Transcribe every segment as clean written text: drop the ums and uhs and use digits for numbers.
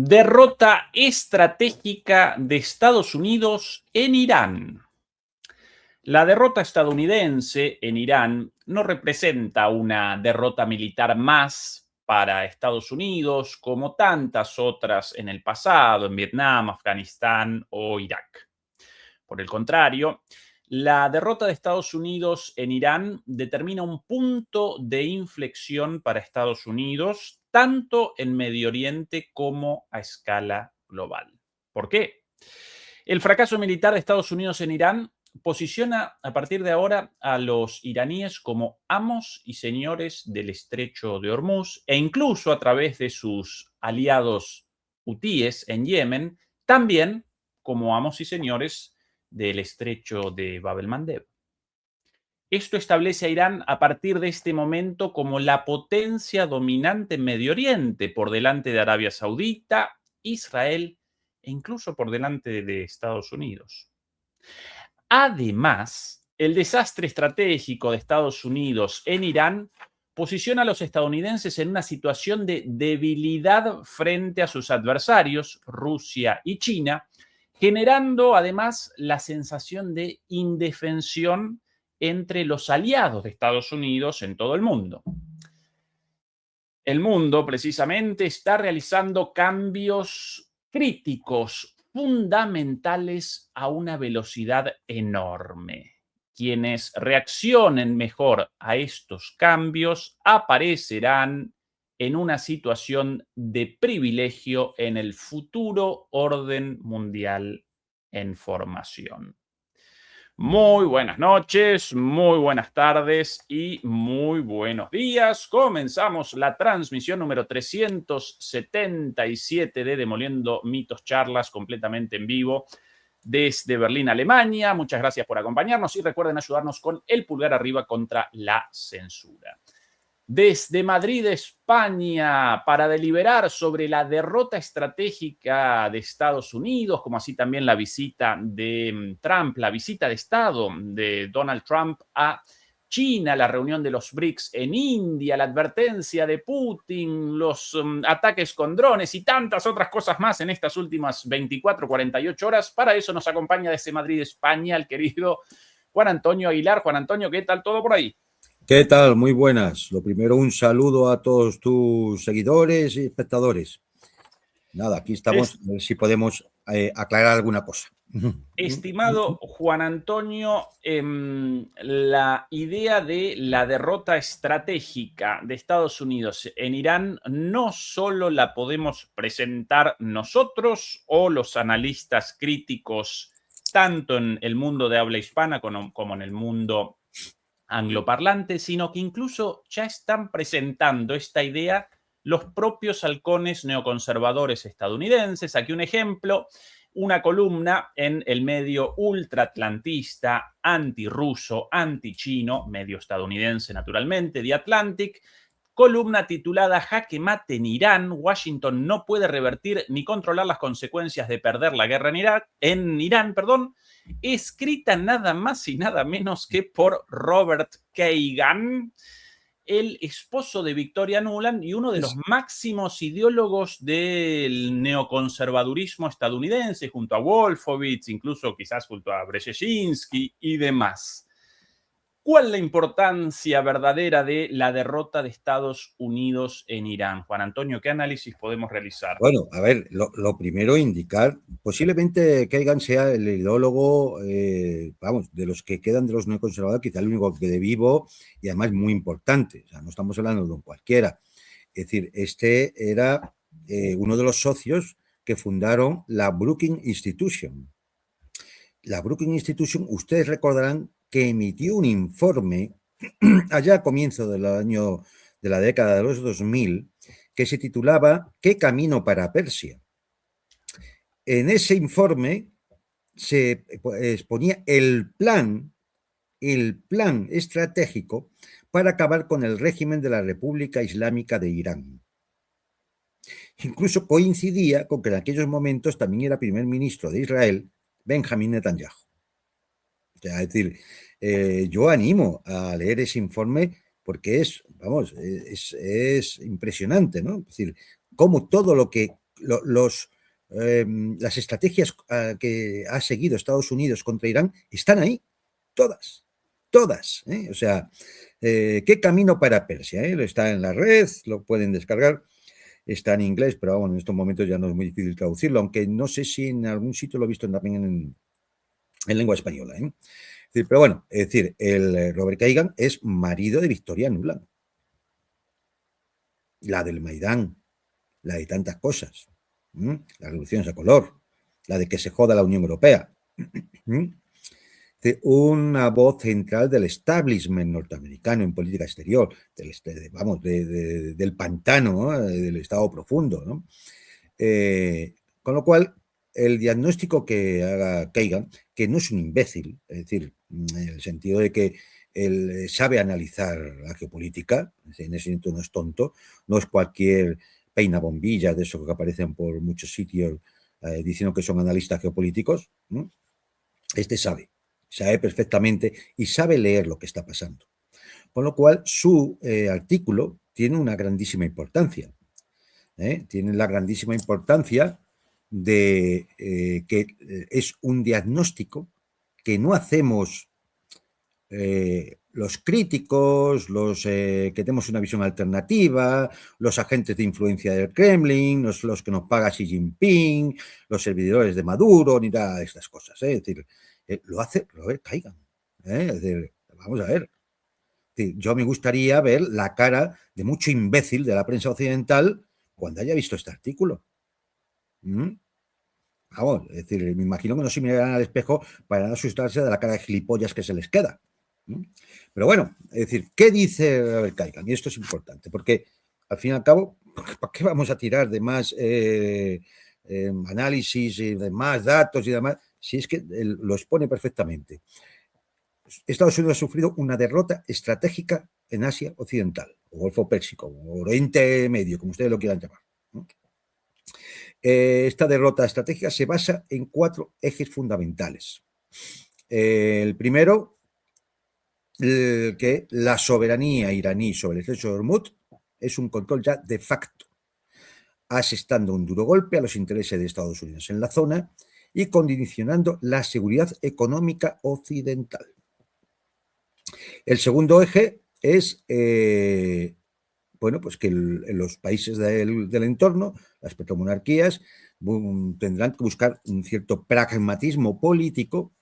Derrota estratégica de Estados Unidos en Irán. La derrota estadounidense en Irán no representa una derrota militar más para Estados Unidos como tantas otras en el pasado, en Vietnam, Afganistán o Irak. Por el contrario, la derrota de Estados Unidos en Irán determina un punto de inflexión para Estados Unidos, tanto en Medio Oriente como a escala global. ¿Por qué? El fracaso militar de Estados Unidos en Irán posiciona a partir de ahora a los iraníes como amos y señores del estrecho de Hormuz e incluso a través de sus aliados hutíes en Yemen, también como amos y señores del estrecho de Bab el-Mandeb. Esto establece a Irán a partir de este momento como la potencia dominante en Medio Oriente, por delante de Arabia Saudita, Israel e incluso por delante de Estados Unidos. Además, el desastre estratégico de Estados Unidos en Irán posiciona a los estadounidenses en una situación de debilidad frente a sus adversarios, Rusia y China, generando además la sensación de indefensión entre los aliados de Estados Unidos en todo el mundo. El mundo, precisamente, está realizando cambios críticos, fundamentales a una velocidad enorme. Quienes reaccionen mejor a estos cambios aparecerán en una situación de privilegio en el futuro orden mundial en formación. Muy buenas noches, muy buenas tardes y muy buenos días. Comenzamos la transmisión número 377 de Demoliendo Mitos Charlas, completamente en vivo desde Berlín, Alemania. Muchas gracias por acompañarnos y recuerden ayudarnos con el pulgar arriba contra la censura. Desde Madrid, España, para deliberar sobre la derrota estratégica de Estados Unidos, como así también la visita de Trump, la visita de Estado de Donald Trump a China, la reunión de los BRICS en India, la advertencia de Putin, los ataques con drones y tantas otras cosas más en estas últimas 24, 48 horas. Para eso nos acompaña desde Madrid, España, el querido Juan Antonio Aguilar. Juan Antonio, ¿qué tal todo por ahí? ¿Qué tal? Muy buenas. Lo primero, un saludo a todos tus seguidores y espectadores. Nada, aquí estamos, a ver si podemos aclarar alguna cosa. Estimado Juan Antonio, la idea de la derrota estratégica de Estados Unidos en Irán no solo la podemos presentar nosotros o los analistas críticos, tanto en el mundo de habla hispana como en el mundo angloparlante, sino que incluso ya están presentando esta idea los propios halcones neoconservadores estadounidenses. Aquí un ejemplo, una columna en el medio ultraatlantista, antirruso, antichino, medio estadounidense naturalmente, The Atlantic, columna titulada Jaque mate en Irán, Washington no puede revertir ni controlar las consecuencias de perder la guerra en Irán, escrita nada más y nada menos que por Robert Kagan, el esposo de Victoria Nuland y uno de los máximos ideólogos del neoconservadurismo estadounidense, junto a Wolfowitz, incluso quizás junto a Brzezinski y demás. ¿Cuál es la importancia verdadera de la derrota de Estados Unidos en Irán? Juan Antonio, ¿qué análisis podemos realizar? Bueno, a ver, lo primero indicar, posiblemente Kagan sea el ideólogo, vamos, de los que quedan de los neoconservadores, quizá el único que quede vivo y además muy importante. O sea, no estamos hablando de un cualquiera. Es decir, este era uno de los socios que fundaron la Brookings Institution. La Brookings Institution, ustedes recordarán que emitió un informe allá a comienzo del año de la década de los 2000 que se titulaba ¿Qué camino para Persia? En ese informe se exponía el plan estratégico para acabar con el régimen de la República Islámica de Irán. Incluso coincidía con que en aquellos momentos también era primer ministro de Israel Benjamín Netanyahu. O sea, es decir, yo animo a leer ese informe porque es impresionante, ¿no? Es decir, cómo todo lo que las estrategias que ha seguido Estados Unidos contra Irán están ahí, todas, ¿eh? O sea, ¿qué camino para Persia? Está en la red, lo pueden descargar, está en inglés, pero bueno, en estos momentos ya no es muy difícil traducirlo, aunque no sé si en algún sitio lo he visto también en lengua española, ¿eh? Es decir, pero bueno, es decir, el Robert Kagan es marido de Victoria Nuland, la del Maidán, la de tantas cosas, las revoluciones a color, la de que se joda la Unión Europea. Una voz central del establishment norteamericano en política exterior, del pantano, ¿no? Del estado profundo, ¿no? Con lo cual, el diagnóstico que haga Kagan, que no es un imbécil, es decir, en el sentido de que él sabe analizar la geopolítica, en ese sentido no es tonto, no es cualquier peina bombillas de esos que aparecen por muchos sitios diciendo que son analistas geopolíticos. Este sabe perfectamente y sabe leer lo que está pasando. Con lo cual, su artículo tiene una grandísima importancia. Tiene la grandísima importancia de que es un diagnóstico que no hacemos los críticos, los que tenemos una visión alternativa, los agentes de influencia del Kremlin, los que nos paga Xi Jinping, los servidores de Maduro, ni nada de estas cosas. Es decir, lo hace Robert Kagan. Es decir, vamos a ver. Es decir, yo me gustaría ver la cara de mucho imbécil de la prensa occidental cuando haya visto este artículo. Vamos, es decir, me imagino que no se mirarán al espejo para no asustarse de la cara de gilipollas que se les queda. Pero bueno, es decir, ¿qué dice Robert Kagan? Y esto es importante, porque al fin y al cabo, ¿para qué vamos a tirar de más análisis y de más datos y demás? Si es que él lo expone perfectamente. Estados Unidos ha sufrido una derrota estratégica en Asia Occidental, o Golfo Pérsico, o Oriente Medio, como ustedes lo quieran llamar. Esta derrota estratégica se basa en 4 ejes fundamentales. El primero, que la soberanía iraní sobre el estrecho de Hormuz es un control ya de facto, asestando un duro golpe a los intereses de Estados Unidos en la zona y condicionando la seguridad económica occidental. El segundo eje es bueno, pues que los países del entorno, las petromonarquías, tendrán que buscar un cierto pragmatismo político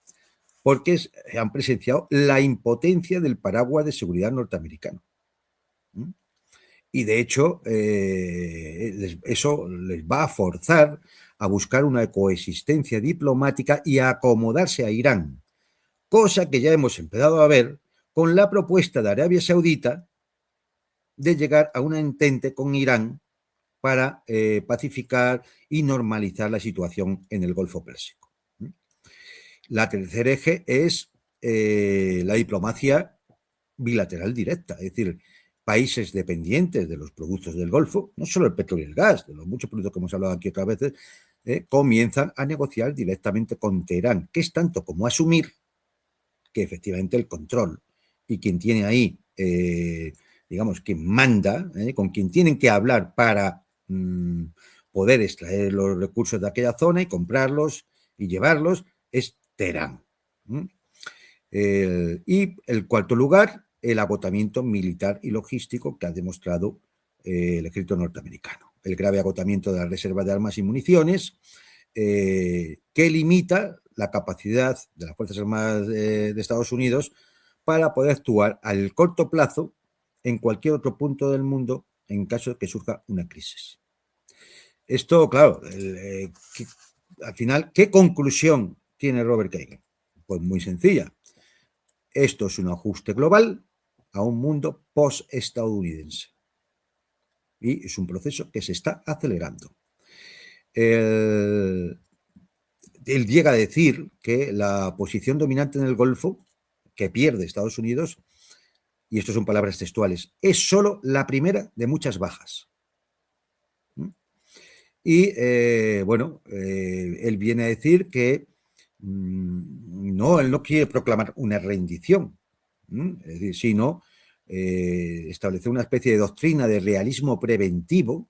porque han presenciado la impotencia del paraguas de seguridad norteamericano. Y de hecho, eso les va a forzar a buscar una coexistencia diplomática y a acomodarse a Irán, cosa que ya hemos empezado a ver con la propuesta de Arabia Saudita de llegar a un entente con Irán para pacificar y normalizar la situación en el Golfo Pérsico. La tercer eje es la diplomacia bilateral directa, es decir, países dependientes de los productos del Golfo, no solo el petróleo y el gas, de los muchos productos que hemos hablado aquí otras veces, comienzan a negociar directamente con Teherán, que es tanto como asumir que efectivamente el control y quien tiene ahí, digamos, quien manda, con quien tienen que hablar para poder extraer los recursos de aquella zona y comprarlos y llevarlos, es Teherán. Y el cuarto lugar, el agotamiento militar y logístico que ha demostrado el ejército norteamericano. El grave agotamiento de las reservas de armas y municiones, que limita la capacidad de las Fuerzas Armadas de Estados Unidos para poder actuar al corto plazo en cualquier otro punto del mundo en caso de que surja una crisis. Esto, claro, al final, ¿qué conclusión tiene Robert Kagan? Pues muy sencilla. Esto es un ajuste global a un mundo post-estadounidense. Y es un proceso que se está acelerando. Él llega a decir que la posición dominante en el Golfo, que pierde Estados Unidos, y esto son palabras textuales, es solo la primera de muchas bajas. Y bueno, él viene a decir que no, él no quiere proclamar una rendición, es decir, sino establecer una especie de doctrina de realismo preventivo,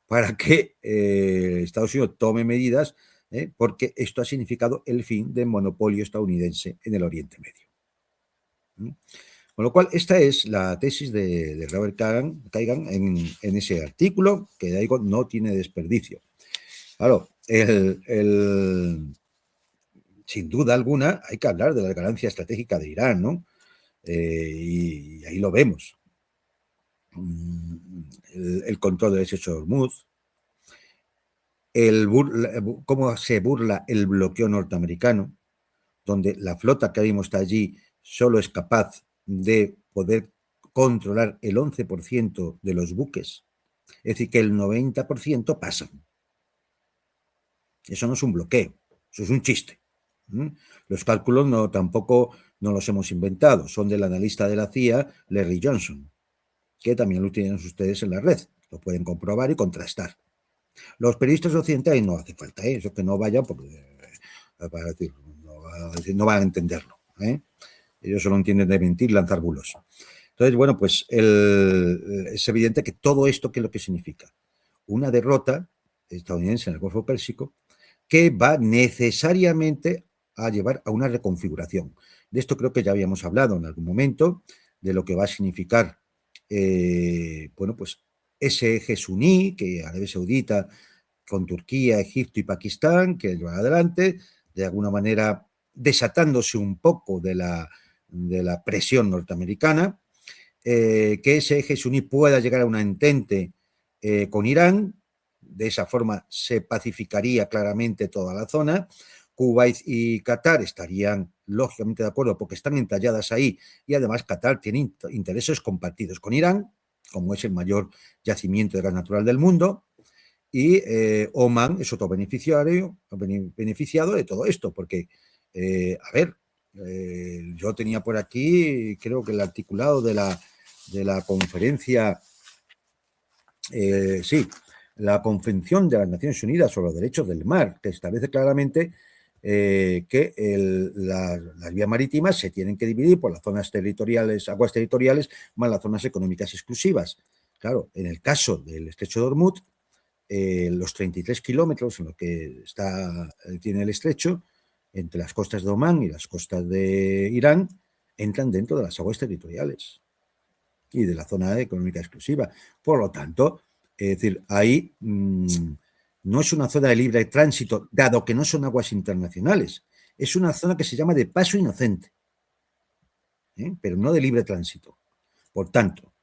para que Estados Unidos tome medidas, porque esto ha significado el fin del monopolio estadounidense en el Oriente Medio. Con lo cual, esta es la tesis de Robert Kagan en ese artículo, que digo, no tiene desperdicio. Claro, sin duda alguna hay que hablar de la ganancia estratégica de Irán, ¿no? Y ahí lo vemos. El control del estrecho de Hormuz, cómo se burla el bloqueo norteamericano, donde la flota que vimos está allí solo es capaz de poder controlar el 11% de los buques, es decir, que el 90% pasan. Eso no es un bloqueo, eso es un chiste. Los cálculos tampoco no los hemos inventado, son del analista de la CIA, Larry Johnson, que también lo tienen ustedes en la red, lo pueden comprobar y contrastar. Los periodistas occidentales no hace falta, eso que no vayan porque no van a entenderlo. Ellos solo entienden de mentir, lanzar bulos. Entonces, bueno, pues es evidente que todo esto, ¿qué es lo que significa? Una derrota estadounidense en el Golfo Pérsico que va necesariamente a llevar a una reconfiguración. De esto creo que ya habíamos hablado en algún momento, de lo que va a significar, bueno, pues ese eje suní, que Arabia Saudita con Turquía, Egipto y Pakistán, que llevan adelante, de alguna manera desatándose un poco de la presión norteamericana, que ese eje suní pueda llegar a una entente con Irán. De esa forma se pacificaría claramente toda la zona. Kuwait y Qatar estarían lógicamente de acuerdo porque están entalladas ahí y además Qatar tiene intereses compartidos con Irán, como es el mayor yacimiento de gas natural del mundo, y Oman es otro beneficiado de todo esto, porque, a ver, yo tenía por aquí, creo que el articulado de la conferencia, sí, la Convención de las Naciones Unidas sobre los Derechos del Mar, que establece claramente que las vías marítimas se tienen que dividir por las zonas territoriales, aguas territoriales, más las zonas económicas exclusivas. Claro, en el caso del estrecho de Hormuz, los 33 kilómetros en lo que tiene el estrecho, entre las costas de Omán y las costas de Irán, entran dentro de las aguas territoriales y de la zona económica exclusiva. Por lo tanto, es decir, ahí no es una zona de libre tránsito, dado que no son aguas internacionales. Es una zona que se llama de paso inocente, pero no de libre tránsito. Por tanto,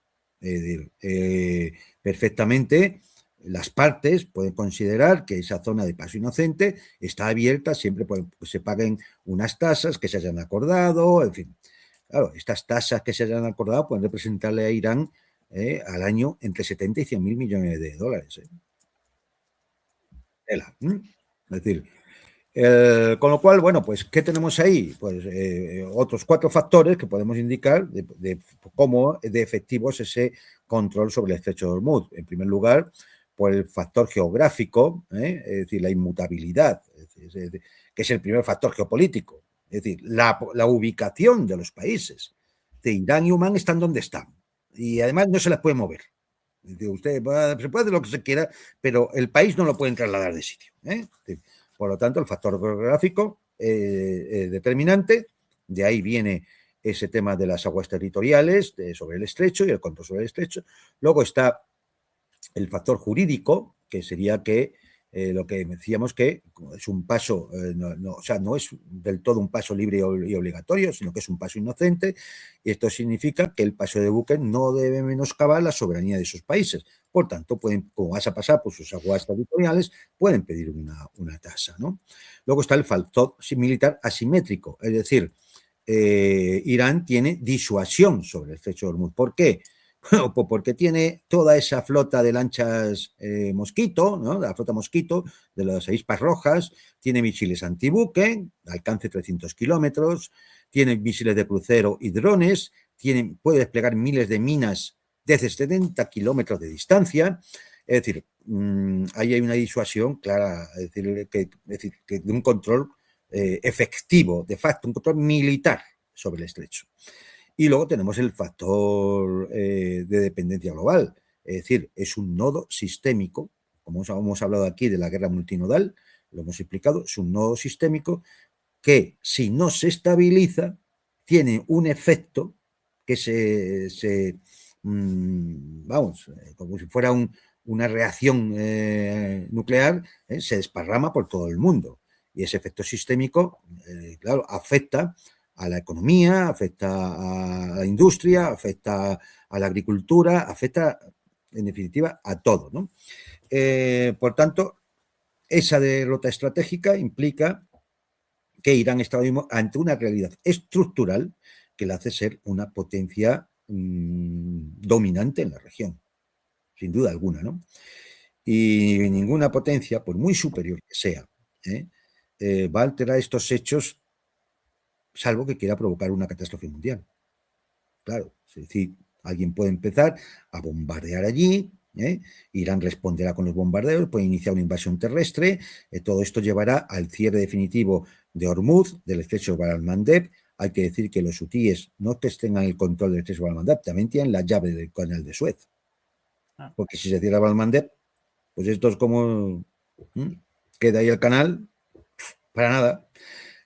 perfectamente las partes pueden considerar que esa zona de paso inocente está abierta siempre que se paguen unas tasas que se hayan acordado, en fin. Claro, estas tasas que se hayan acordado pueden representarle a Irán al año entre 70 y 100 mil millones de dólares. Es decir, con lo cual, bueno, pues, ¿qué tenemos ahí? Pues otros 4 factores que podemos indicar de cómo de efectivo es ese control sobre el estrecho de Hormuz. En primer lugar, por el factor geográfico, es decir, la inmutabilidad, que es el primer factor geopolítico. Es decir, la ubicación de los países de Irán y Omán están donde están. Y además no se las puede mover. Usted se puede hacer lo que se quiera, pero el país no lo pueden trasladar de sitio. Por lo tanto, el factor geográfico es determinante. De ahí viene ese tema de las aguas territoriales sobre el estrecho y el control sobre el estrecho. Luego está el factor jurídico, que sería que lo que decíamos que es un paso, o sea, no es del todo un paso libre y obligatorio, sino que es un paso inocente, y esto significa que el paso de buques no debe menoscabar la soberanía de esos países. Por tanto, como vas a pasar por sus aguas territoriales, pueden pedir una tasa, ¿no? Luego está el factor militar asimétrico, es decir, Irán tiene disuasión sobre el estrecho de Hormuz. ¿Por qué? Bueno, pues porque tiene toda esa flota de lanchas Mosquito, ¿no? La flota Mosquito de las avispas rojas, tiene misiles antibuque, alcance 300 kilómetros, tiene misiles de crucero y drones, puede desplegar miles de minas desde 70 kilómetros de distancia. Es decir, ahí hay una disuasión clara, es decir, que de un control efectivo, de facto, un control militar sobre el estrecho. Y luego tenemos el factor de dependencia global, es decir, es un nodo sistémico como hemos hablado aquí de la guerra multinodal, lo hemos explicado, es un nodo sistémico que si no se estabiliza tiene un efecto que vamos, como si fuera una reacción nuclear, se desparrama por todo el mundo. Y ese efecto sistémico, claro, afecta a la economía, afecta a la industria, afecta a la agricultura, afecta, en definitiva, a todo, ¿no? Por tanto, esa derrota estratégica implica que Irán está ahora mismo ante una realidad estructural que le hace ser una potencia dominante en la región, sin duda alguna, ¿no? Y ninguna potencia, por muy superior que sea, va a alterar estos hechos, salvo que quiera provocar una catástrofe mundial. Claro, es decir, alguien puede empezar a bombardear allí, Irán responderá con los bombardeos, puede iniciar una invasión terrestre, todo esto llevará al cierre definitivo de Hormuz, del estrecho de Bab el-Mandeb. Hay que decir que los hutíes no es que tengan el control del estrecho de Bab el-Mandeb, también tienen la llave del canal de Suez. Porque si se cierra Bab el-Mandeb, pues esto es como queda ahí el canal para nada.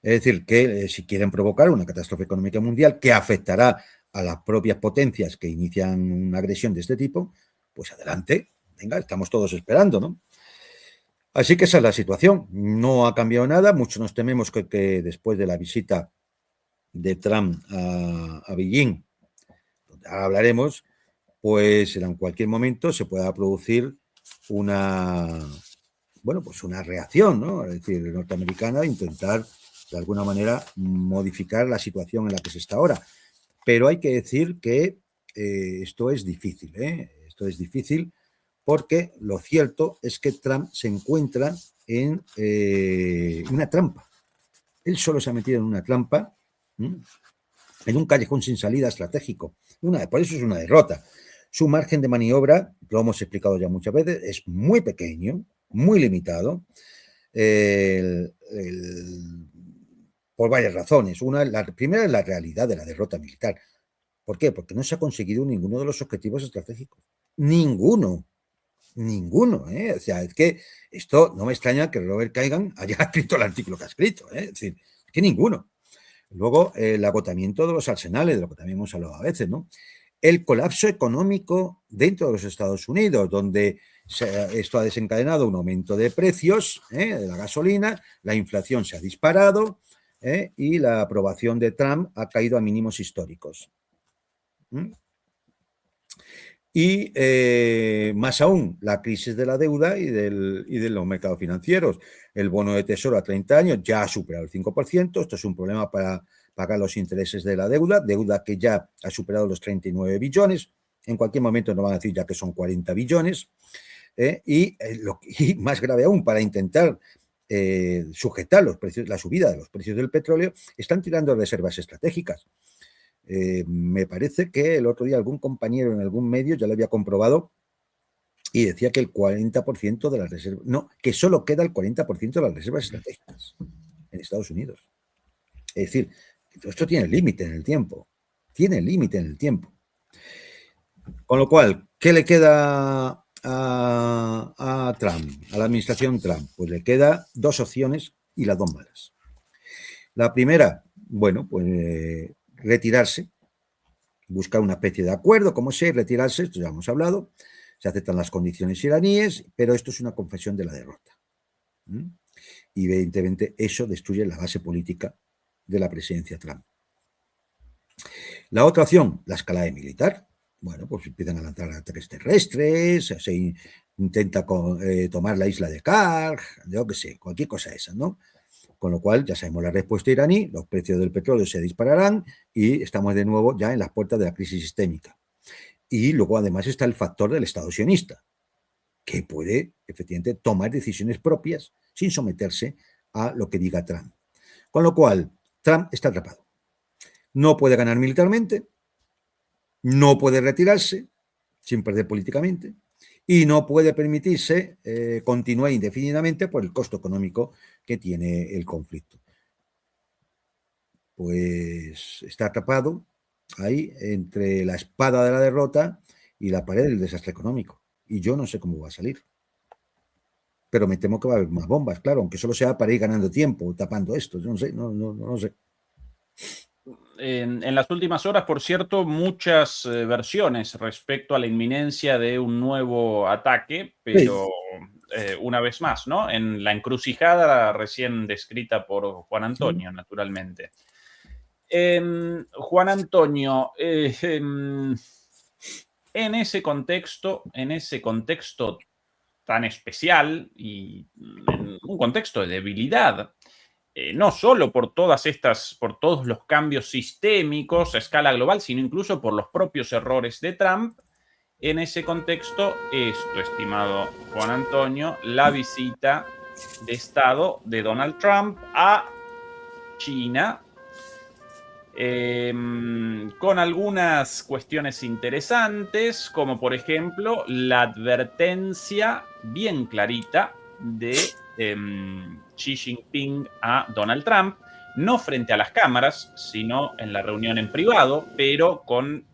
Es decir, que si quieren provocar una catástrofe económica mundial que afectará a las propias potencias que inician una agresión de este tipo, pues adelante, venga, estamos todos esperando, ¿no? Así que esa es la situación, no ha cambiado nada, muchos nos tememos que después de la visita de Trump a Beijing, donde ahora hablaremos, pues en cualquier momento se pueda producir una reacción, ¿no? Es decir, norteamericana, intentar de alguna manera modificar la situación en la que se está ahora. Pero hay que decir que esto es difícil, esto es difícil porque lo cierto es que Trump se encuentra en una trampa. Él solo se ha metido en una trampa, en un callejón sin salida estratégico. Por eso es una derrota. Su margen de maniobra, lo hemos explicado ya muchas veces, es muy pequeño, muy limitado, por varias razones. La primera es la realidad de la derrota militar. ¿Por qué? Porque no se ha conseguido ninguno de los objetivos estratégicos. Ninguno. O sea, es que esto no me extraña que Robert Kagan haya escrito el artículo que ha escrito. Es decir, es que ninguno. Luego, el agotamiento de los arsenales, de lo que también hemos hablado a veces, ¿no? El colapso económico dentro de los Estados Unidos, donde esto ha desencadenado un aumento de precios de la gasolina, la inflación se ha disparado y la aprobación de Trump ha caído a mínimos históricos. Y más aún, la crisis de la deuda y de los mercados financieros. El bono de tesoro a 30 años ya ha superado el 5%. Esto es un problema para pagar los intereses de la deuda que ya ha superado los 39 billones. En cualquier momento nos van a decir ya que son 40 billones. Y más grave aún, para intentar sujetar los precios, la subida de los precios del petróleo, están tirando reservas estratégicas. Me parece que el otro día algún compañero en algún medio ya lo había comprobado y decía que el 40% de las reservas, no, que solo queda el 40% de las reservas estratégicas en Estados Unidos. Es decir, esto tiene límite en el tiempo, Con lo cual, ¿qué le queda a Trump, a la administración Trump? Pues le queda dos opciones y las dos malas. La primera, bueno, pues retirarse, buscar una especie de acuerdo, como sea, retirarse, esto ya hemos hablado, se aceptan las condiciones iraníes, pero esto es una confesión de la derrota. Y evidentemente eso destruye la base política de la presidencia Trump. La otra opción, la escalada militar. Bueno, pues empiezan a lanzar ataques terrestres, se intenta tomar la isla de Karg, yo qué sé, cualquier cosa esa, ¿no? Con lo cual ya sabemos la respuesta iraní, los precios del petróleo se dispararán y estamos de nuevo ya en las puertas de la crisis sistémica. Y luego además está el factor del Estado sionista, que puede efectivamente tomar decisiones propias sin someterse a lo que diga Trump. Con lo cual, Trump está atrapado. No puede ganar militarmente, no puede retirarse sin perder políticamente y no puede permitirse continuar indefinidamente por el costo económico que tiene el conflicto. Pues está atrapado ahí entre la espada de la derrota y la pared del desastre económico. Y yo no sé cómo va a salir. pero me temo que va a haber más bombas, claro, aunque solo sea para ir ganando tiempo, tapando esto, yo no sé, no sé. En las últimas horas, por cierto, muchas versiones respecto a la inminencia de un nuevo ataque, Sí. pero una vez más, ¿no? En la encrucijada recién descrita por Juan Sí. Antonio, naturalmente. Juan Antonio, en ese contexto tan especial y en un contexto de debilidad, no solo por por todos los cambios sistémicos a escala global, sino incluso por los propios errores de Trump. En ese contexto, esto, estimado Juan Antonio, la visita de Estado de Donald Trump a China, con algunas cuestiones interesantes, como por ejemplo la advertencia bien clarita de Xi Jinping a Donald Trump, no frente a las cámaras, sino en la reunión en privado, pero con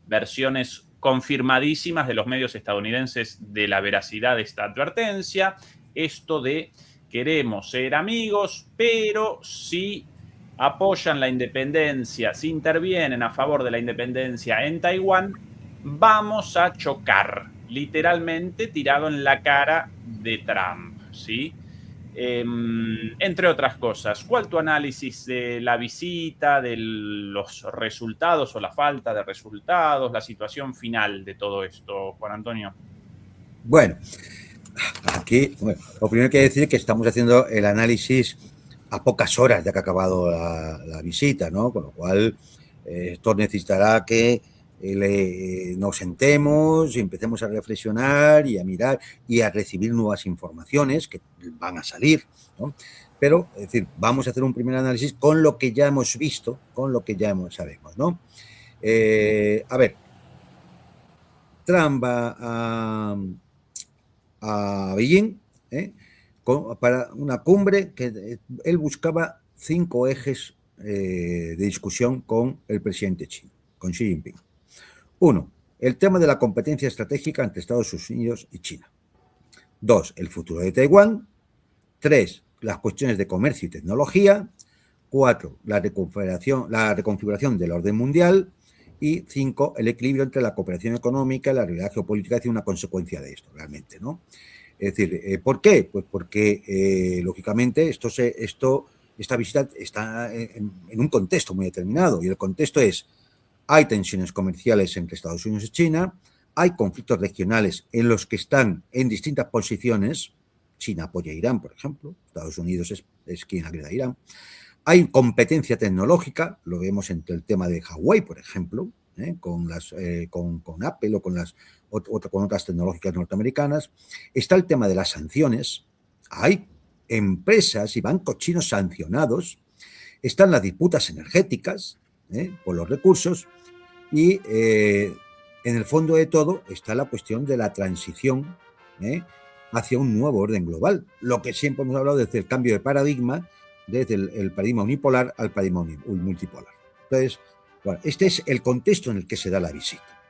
versiones confirmadísimas de los medios estadounidenses de la veracidad de esta advertencia. Esto de queremos ser amigos, pero si apoyan la independencia, si intervienen a favor de la independencia en Taiwán, vamos a chocar, literalmente tirado en la cara de Trump, ¿sí? Entre otras cosas, ¿cuál tu análisis de la visita, de los resultados o la falta de resultados, la situación final de todo esto, Juan Antonio? Bueno, aquí, bueno, lo primero que hay que decir es que estamos haciendo el análisis a pocas horas de que ha acabado la visita, ¿no? Con lo cual, esto necesitará que nos sentemos y empecemos a reflexionar y a mirar y a recibir nuevas informaciones que van a salir, ¿no? Pero, es decir, vamos a hacer un primer análisis con lo que ya hemos visto, con lo que ya sabemos, ¿no? A ver, Trump va a Beijing, para una cumbre que él buscaba 5 ejes de discusión con el presidente chino, con Xi Jinping. 1. El tema de la competencia estratégica entre Estados Unidos y China. 2. El futuro de Taiwán. 3. Las cuestiones de comercio y tecnología. 4. La reconfiguración del orden mundial. Y 5. El equilibrio entre la cooperación económica y la realidad geopolítica es una consecuencia de esto, realmente, ¿no? Es decir, ¿por qué? Pues porque, lógicamente, esta visita está en un contexto muy determinado, y el contexto es: hay tensiones comerciales entre Estados Unidos y China, hay conflictos regionales en los que están en distintas posiciones. China apoya a Irán, por ejemplo, Estados Unidos es quien agreda a Irán. Hay competencia tecnológica, lo vemos entre el tema de Huawei, por ejemplo, con Apple o con otras tecnológicas norteamericanas. Está el tema de las sanciones. Hay empresas y bancos chinos sancionados. Están las disputas energéticas por los recursos. Y en el fondo de todo está la cuestión de la transición hacia un nuevo orden global. Lo que siempre hemos hablado desde el cambio de paradigma, desde el paradigma unipolar al paradigma multipolar. Entonces, bueno, este es el contexto en el que se da la visita.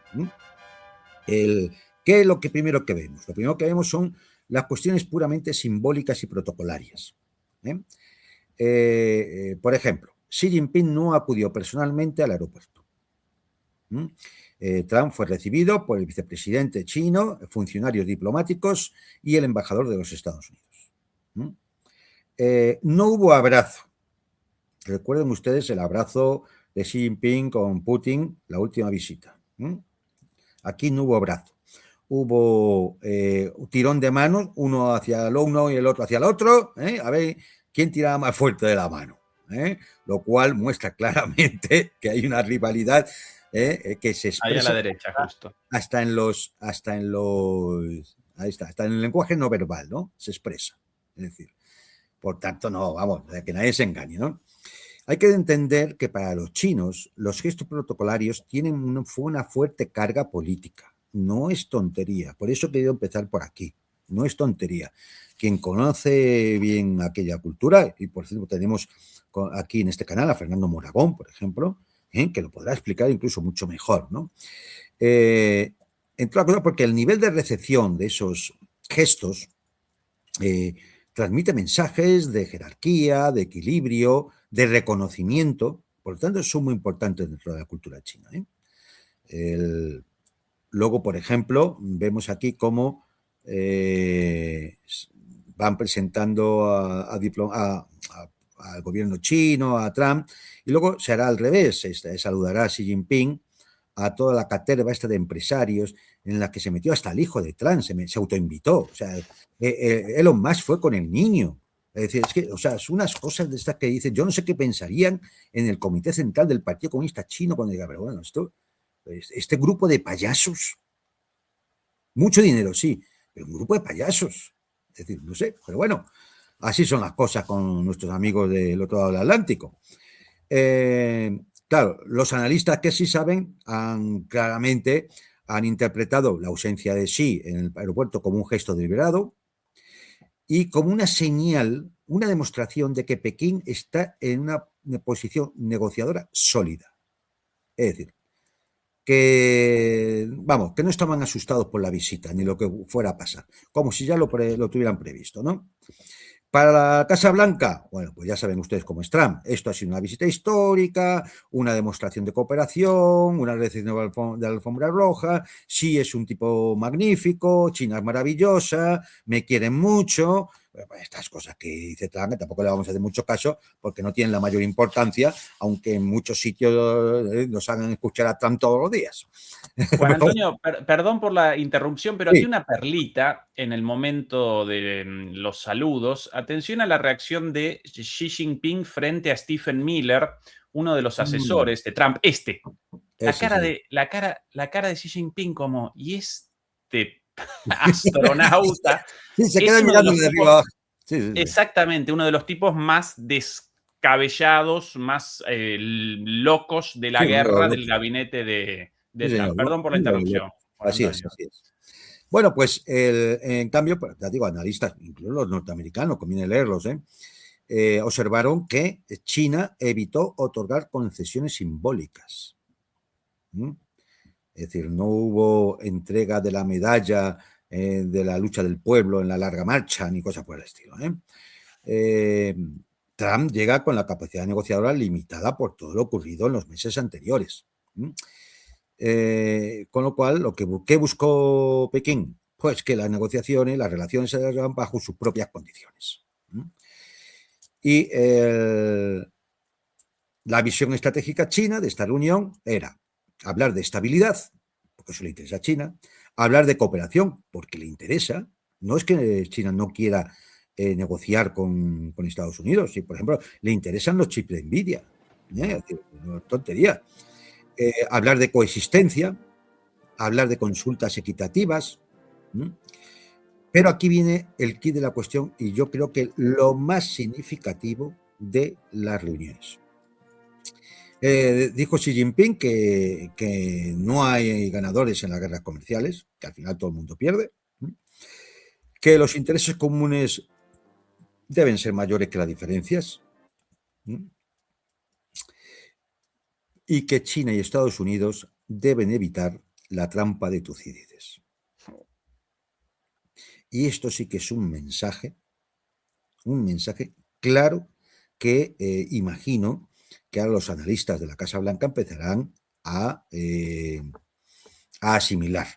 ¿Qué es lo primero que vemos? Lo primero que vemos son las cuestiones puramente simbólicas y protocolarias. Por ejemplo, Xi Jinping no acudió personalmente al aeropuerto. Trump fue recibido por el vicepresidente chino, funcionarios diplomáticos y el embajador de los Estados Unidos. No hubo abrazo. Recuerden ustedes el abrazo de Xi Jinping con Putin, la última visita. Aquí no hubo abrazo. Hubo un tirón de manos, uno hacia el uno y el otro hacia el otro, a ver quién tiraba más fuerte de la mano. Lo cual muestra claramente que hay una rivalidad que se expresa ahí a la derecha, justo. hasta en el lenguaje no verbal, ¿no? Se expresa. Es decir, por tanto, no, vamos, que nadie se engañe, ¿no? Hay que entender que para los chinos los gestos protocolarios tienen una fuerte carga política. No es tontería. Por eso he querido empezar por aquí. No es tontería. Quien conoce bien aquella cultura, y por cierto tenemos aquí en este canal a Fernando Moragón, por ejemplo, que lo podrá explicar incluso mucho mejor, ¿no? Entre otras cosas, porque el nivel de recepción de esos gestos transmite mensajes de jerarquía, de equilibrio, de reconocimiento. Por lo tanto, son muy importantes dentro de la cultura china. Luego, por ejemplo, vemos aquí cómo van presentando al gobierno chino, a Trump, y luego se hará al revés, saludará a Xi Jinping a toda la caterva esta de empresarios en la que se metió hasta el hijo de Trump, se autoinvitó. O sea, Elon Musk fue con el niño. Es decir, es que, o sea, son unas cosas de estas que dicen, yo no sé qué pensarían en el Comité Central del Partido Comunista Chino cuando diga, pero bueno, este grupo de payasos, mucho dinero, sí, pero un grupo de payasos. Es decir, no sé, pero bueno, así son las cosas con nuestros amigos del otro lado del Atlántico. Claro, los analistas que sí saben claramente han interpretado la ausencia de Xi en el aeropuerto como un gesto deliberado y como una señal, una demostración de que Pekín está en una posición negociadora sólida. Es decir, que no estaban asustados por la visita ni lo que fuera a pasar, como si ya lo tuvieran previsto, ¿no? Para la Casa Blanca, bueno, pues ya saben ustedes cómo es Trump. Esto ha sido una visita histórica, una demostración de cooperación, una recepción de alfombra roja. Sí, es un tipo magnífico, China es maravillosa, me quieren mucho. Pues estas cosas que dice Trump, que tampoco le vamos a hacer mucho caso porque no tienen la mayor importancia, aunque en muchos sitios nos hagan escuchar a Trump todos los días. Juan Antonio, perdón por la interrupción, pero aquí una perlita en el momento de los saludos. Atención a la reacción de Xi Jinping frente a Stephen Miller, uno de los asesores de Trump. La cara de Xi Jinping como, ¿y este astronauta? Sí, se queda mirando de arriba abajo. Sí. Exactamente, uno de los tipos más descabellados, más locos de la guerra del gabinete de Trump. Perdón por la interrupción. Así es. Bueno, pues en cambio, ya digo, analistas, incluso los norteamericanos, conviene leerlos, observaron que China evitó otorgar concesiones simbólicas. Es decir, no hubo entrega de la medalla de la lucha del pueblo en la larga marcha, ni cosas por el estilo. Trump llega con la capacidad negociadora limitada por todo lo ocurrido en los meses anteriores. Con lo cual, ¿qué buscó Pekín? Pues que las negociaciones, las relaciones se hagan bajo sus propias condiciones. Y la visión estratégica china de esta reunión era hablar de estabilidad, porque eso le interesa a China, hablar de cooperación, porque le interesa. No es que China no quiera negociar con Estados Unidos. Si, por ejemplo, le interesan los chips de Nvidia. No es tontería. Hablar de coexistencia, hablar de consultas equitativas. Pero aquí viene el quid de la cuestión y yo creo que lo más significativo de las reuniones. Dijo Xi Jinping que no hay ganadores en las guerras comerciales, que al final todo el mundo pierde, que los intereses comunes deben ser mayores que las diferencias, y que China y Estados Unidos deben evitar la trampa de Tucídides. Y esto sí que es un mensaje claro que imagino que ahora los analistas de la Casa Blanca empezarán a asimilar.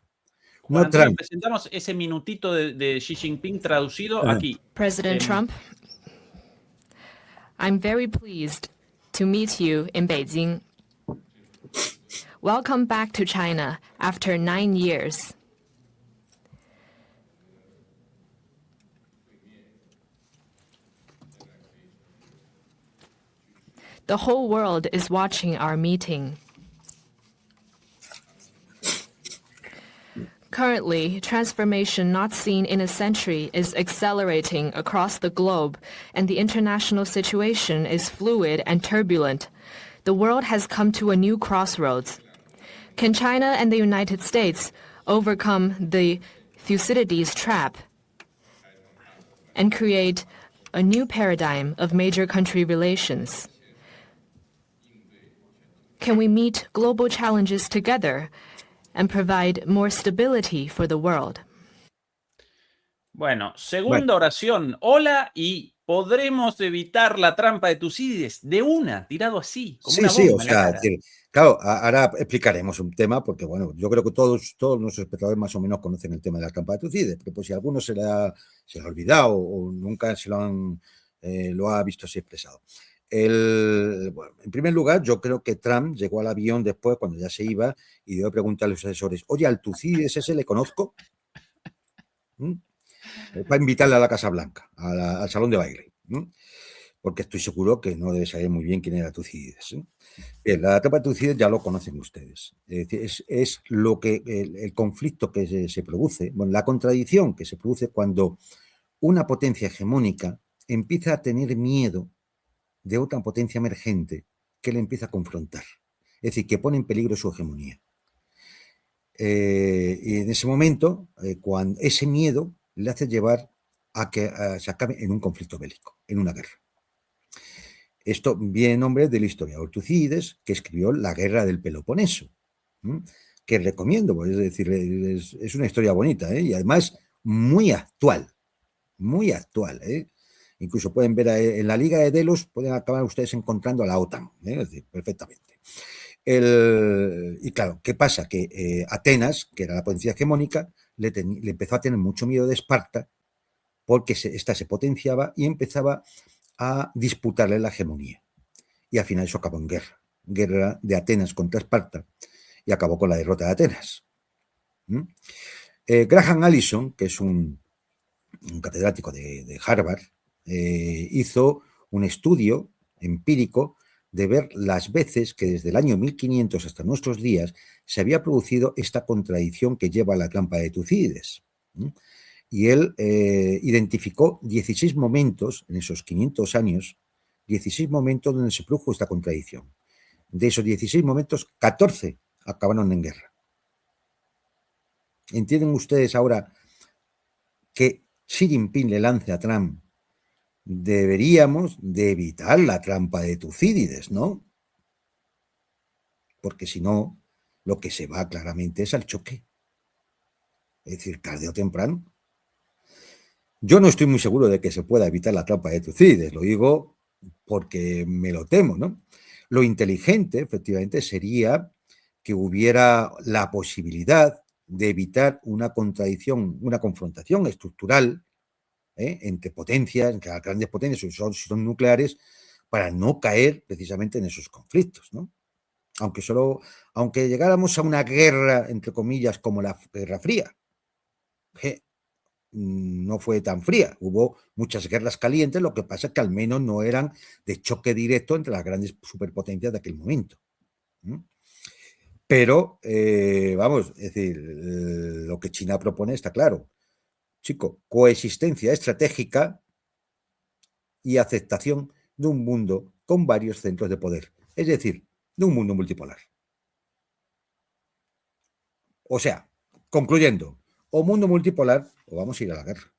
Juan Antonio, presentamos ese minutito de Xi Jinping traducido aquí. President Trump, I'm very pleased to meet you in Beijing. Welcome back to China after 9 years. The whole world is watching our meeting. Currently, transformation not seen in a century is accelerating across the globe, and the international situation is fluid and turbulent. The world has come to a new crossroads. Can China and the United States overcome the Thucydides trap and create a new paradigm of major country relations? Can we meet global challenges together and provide more stability for the world? Bueno, segunda oración. Hola, y ¿podremos evitar la trampa de Tucídides? De una, tirado así, como una Sí, o bomba en la sea, cara. claro, ahora explicaremos un tema, porque bueno, yo creo que todos nuestros espectadores más o menos conocen el tema de la trampa de Tucídides, pero pues si alguno se le ha olvidado o nunca lo ha visto así expresado. Bueno, en primer lugar, yo creo que Trump llegó al avión después, cuando ya se iba, y dio a preguntar a los asesores, oye, ¿al Tucídides ese le conozco? ¿Mm? Para invitarle a la Casa Blanca, al salón de baile, porque estoy seguro que no debe saber muy bien quién era Tucídides. Bien, la trampa de Tucídides ya lo conocen ustedes. Es decir, es lo que el conflicto que se produce, bueno, la contradicción que se produce cuando una potencia hegemónica empieza a tener miedo de otra potencia emergente que le empieza a confrontar. Es decir, que pone en peligro su hegemonía. Y en ese momento, cuando ese miedo le hace llevar a que se acabe en un conflicto bélico, en una guerra. Esto viene en nombre del historiador Tucídides, que escribió La Guerra del Peloponeso, que recomiendo, pues, es decir, es una historia bonita, y además muy actual, muy actual. Incluso pueden ver en la Liga de Delos, pueden acabar ustedes encontrando a la OTAN, es decir, perfectamente. Y claro, ¿qué pasa? Que Atenas, que era la potencia hegemónica, le empezó a tener mucho miedo de Esparta, porque esta se potenciaba y empezaba a disputarle la hegemonía. Y al final eso acabó en guerra de Atenas contra Esparta, y acabó con la derrota de Atenas. Graham Allison, que es un catedrático de Harvard, hizo un estudio empírico de ver las veces que desde el año 1500 hasta nuestros días se había producido esta contradicción que lleva a la trampa de Tucídides. Y él identificó 16 momentos en esos 500 años, 16 momentos donde se produjo esta contradicción. De esos 16 momentos, 14 acabaron en guerra. ¿Entienden ustedes ahora que Xi Jinping le lance a Trump? Deberíamos de evitar la trampa de Tucídides, ¿no? Porque si no, lo que se va claramente es al choque. Es decir, tarde o temprano. Yo no estoy muy seguro de que se pueda evitar la trampa de Tucídides, lo digo porque me lo temo, ¿no? Lo inteligente, efectivamente, sería que hubiera la posibilidad de evitar una contradicción, una confrontación estructural entre potencias, entre las grandes potencias, si son nucleares, para no caer precisamente en esos conflictos, ¿no? Aunque llegáramos a una guerra, entre comillas, como la Guerra Fría, que no fue tan fría. Hubo muchas guerras calientes, lo que pasa es que al menos no eran de choque directo entre las grandes superpotencias de aquel momento. Pero, vamos, es decir, lo que China propone está claro. Chico, coexistencia estratégica y aceptación de un mundo con varios centros de poder. Es decir, de un mundo multipolar. O sea, concluyendo, o mundo multipolar o vamos a ir a la guerra.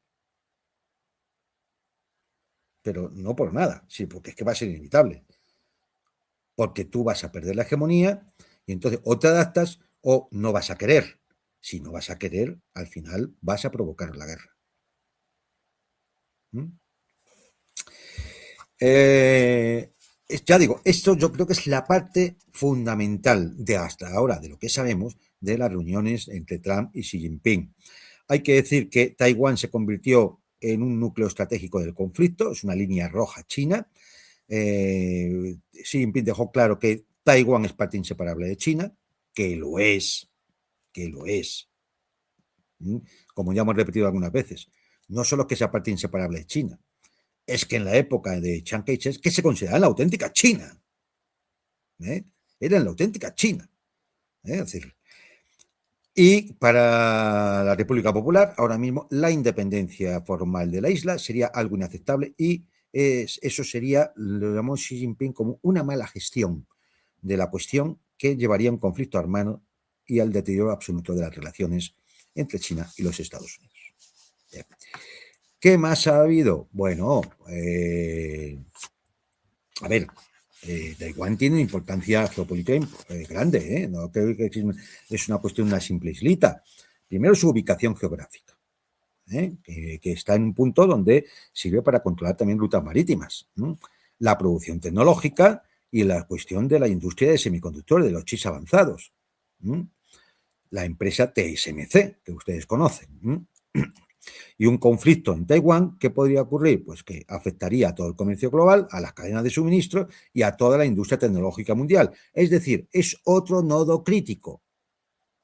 Pero no por nada, sí, porque es que va a ser inevitable. Porque tú vas a perder la hegemonía y entonces o te adaptas o no vas a querer. Si no vas a querer, al final vas a provocar la guerra. Ya digo, esto yo creo que es la parte fundamental de hasta ahora, de lo que sabemos de las reuniones entre Trump y Xi Jinping. Hay que decir que Taiwán se convirtió en un núcleo estratégico del conflicto, es una línea roja china. Xi Jinping dejó claro que Taiwán es parte inseparable de China, que lo es. Como ya hemos repetido algunas veces, no solo que sea parte inseparable de China, es que en la época de Chiang Kai-shek, que se consideraba la auténtica China, era la auténtica China. Es decir, y para la República Popular, ahora mismo, la independencia formal de la isla sería algo inaceptable y eso sería, lo llamó Xi Jinping como una mala gestión de la cuestión que llevaría a un conflicto armado y al deterioro absoluto de las relaciones entre China y los Estados Unidos. Bien. ¿Qué más ha habido? Bueno, a ver, Taiwán tiene una importancia geopolítica grande, no creo que es una cuestión de una simple islita. Primero, su ubicación geográfica. que está en un punto donde sirve para controlar también rutas marítimas, la producción tecnológica y la cuestión de la industria de semiconductores, de los chips avanzados, la empresa TSMC, que ustedes conocen. Y un conflicto en Taiwán, ¿qué podría ocurrir? Pues que afectaría a todo el comercio global, a las cadenas de suministro y a toda la industria tecnológica mundial. Es decir, es otro nodo crítico,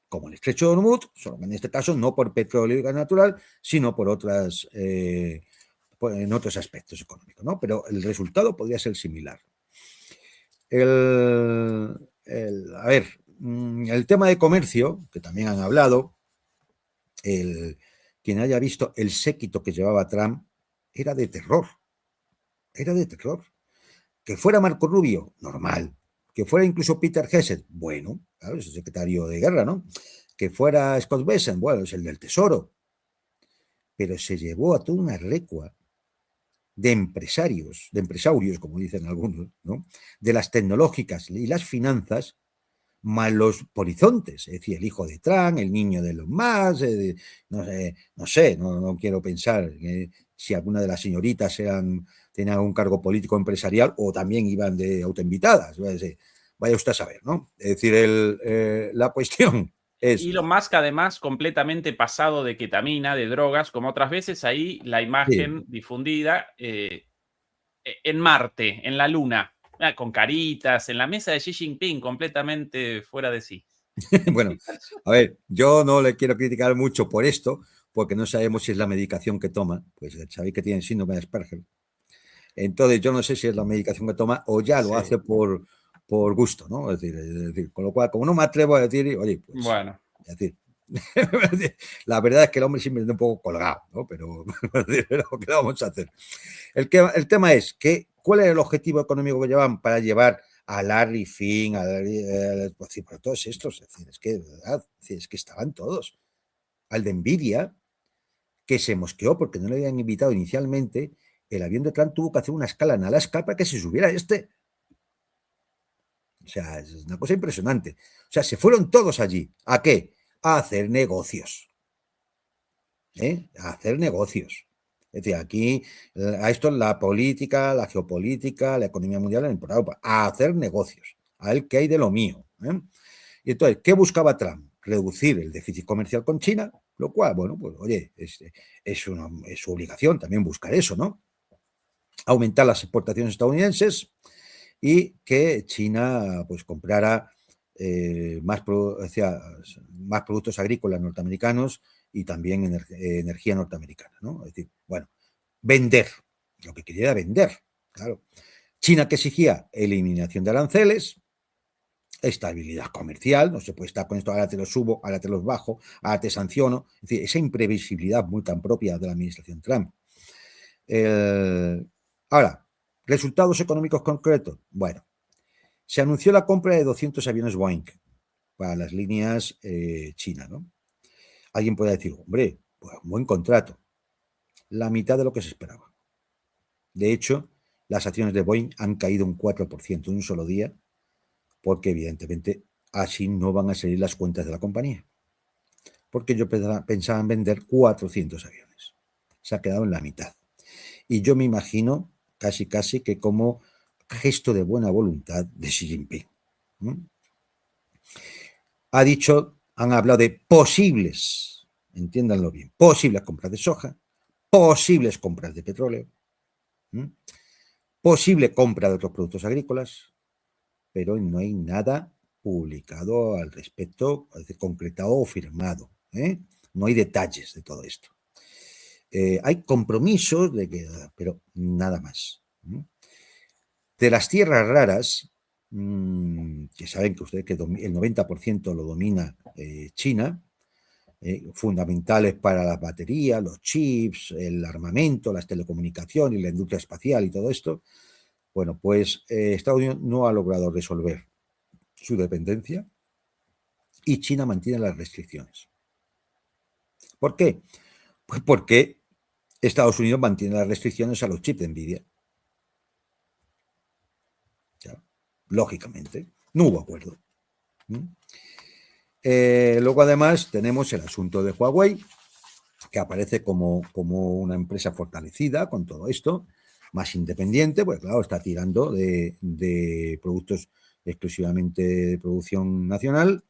como el estrecho de Hormuz, solo que en este caso no por petróleo y gas natural, sino por otras, en otros aspectos económicos, ¿no? Pero el resultado podría ser similar. A ver, el tema de comercio, que también han hablado, quien haya visto el séquito que llevaba Trump, era de terror. Era de terror. Que fuera Marco Rubio, normal. Que fuera incluso Peter Hegseth, bueno, claro, es el secretario de guerra, ¿no? Que fuera Scott Bessent, bueno, es el del Tesoro. Pero se llevó a toda una recua de empresarios, como dicen algunos, ¿no? De las tecnológicas y las finanzas, más los horizontes, es decir, el hijo de Trump, el niño de los más, no quiero pensar si alguna de las señoritas tenían un cargo político empresarial o también iban de autoinvitadas, vaya usted a saber, ¿no? Es decir, la cuestión es... Elon Musk, además, completamente pasado de ketamina, de drogas, como otras veces, ahí la imagen difundida en Marte, en la Luna, con caritas, en la mesa de Xi Jinping, completamente fuera de sí. Bueno, a ver, yo no le quiero criticar mucho por esto, porque no sabemos si es la medicación que toma, pues sabéis que tiene síndrome de Asperger. Entonces, yo no sé si es la medicación que toma o ya lo hace por gusto, ¿no? Es decir, con lo cual, como no me atrevo a decir, oye, pues, bueno, es decir, la verdad es que el hombre siempre está un poco colgado, ¿no? Pero ¿qué le vamos a hacer? El tema es que, ¿cuál es el objetivo económico que llevan para llevar a Larry Fink, pues, todos estos? Es que, ¿verdad? Es que estaban todos. Al de Nvidia, que se mosqueó porque no le habían invitado inicialmente, el avión de Trump tuvo que hacer una escala en Alaska para que se subiera este. O sea, es una cosa impresionante. O sea, se fueron todos allí. ¿A qué? A hacer negocios. A hacer negocios. Es decir, aquí a esto la política, la geopolítica, la economía mundial, a hacer negocios. A él que hay de lo mío. Y entonces, ¿qué buscaba Trump? Reducir el déficit comercial con China, lo cual, bueno, pues oye, es su obligación también buscar eso, ¿no? Aumentar las exportaciones estadounidenses y que China pues comprara más productos agrícolas norteamericanos y también energía norteamericana, ¿no? Es decir, bueno, vender, lo que quería era vender, claro. China que exigía eliminación de aranceles, estabilidad comercial, no se puede estar con esto, ahora te lo subo, ahora te los bajo, ahora te sanciono, es decir, esa imprevisibilidad muy tan propia de la administración Trump. Ahora, resultados económicos concretos, bueno, se anunció la compra de 200 aviones Boeing para las líneas chinas, ¿no? Alguien puede decir, hombre, pues un buen contrato, la mitad de lo que se esperaba. De hecho, las acciones de Boeing han caído un 4% en un solo día, porque evidentemente así no van a salir las cuentas de la compañía. Porque yo pensaba en vender 400 aviones. Se ha quedado en la mitad. Y yo me imagino casi que como gesto de buena voluntad de Xi Jinping. Han hablado de posibles, entiéndanlo bien, posibles compras de soja, posibles compras de petróleo, posible compra de otros productos agrícolas, pero no hay nada publicado al respecto, es decir, concretado o firmado. No hay detalles de todo esto. Hay compromisos, pero nada más. De las tierras raras, que saben que ustedes que el 90% lo domina China, fundamentales para las baterías, los chips, el armamento, las telecomunicaciones, la industria espacial y todo esto, bueno, pues Estados Unidos no ha logrado resolver su dependencia y China mantiene las restricciones. ¿Por qué? Pues porque Estados Unidos mantiene las restricciones a los chips de Nvidia. Ya, lógicamente, no hubo acuerdo. Luego, además, tenemos el asunto de Huawei, que aparece como una empresa fortalecida con todo esto, más independiente, pues claro, está tirando de productos exclusivamente de producción nacional,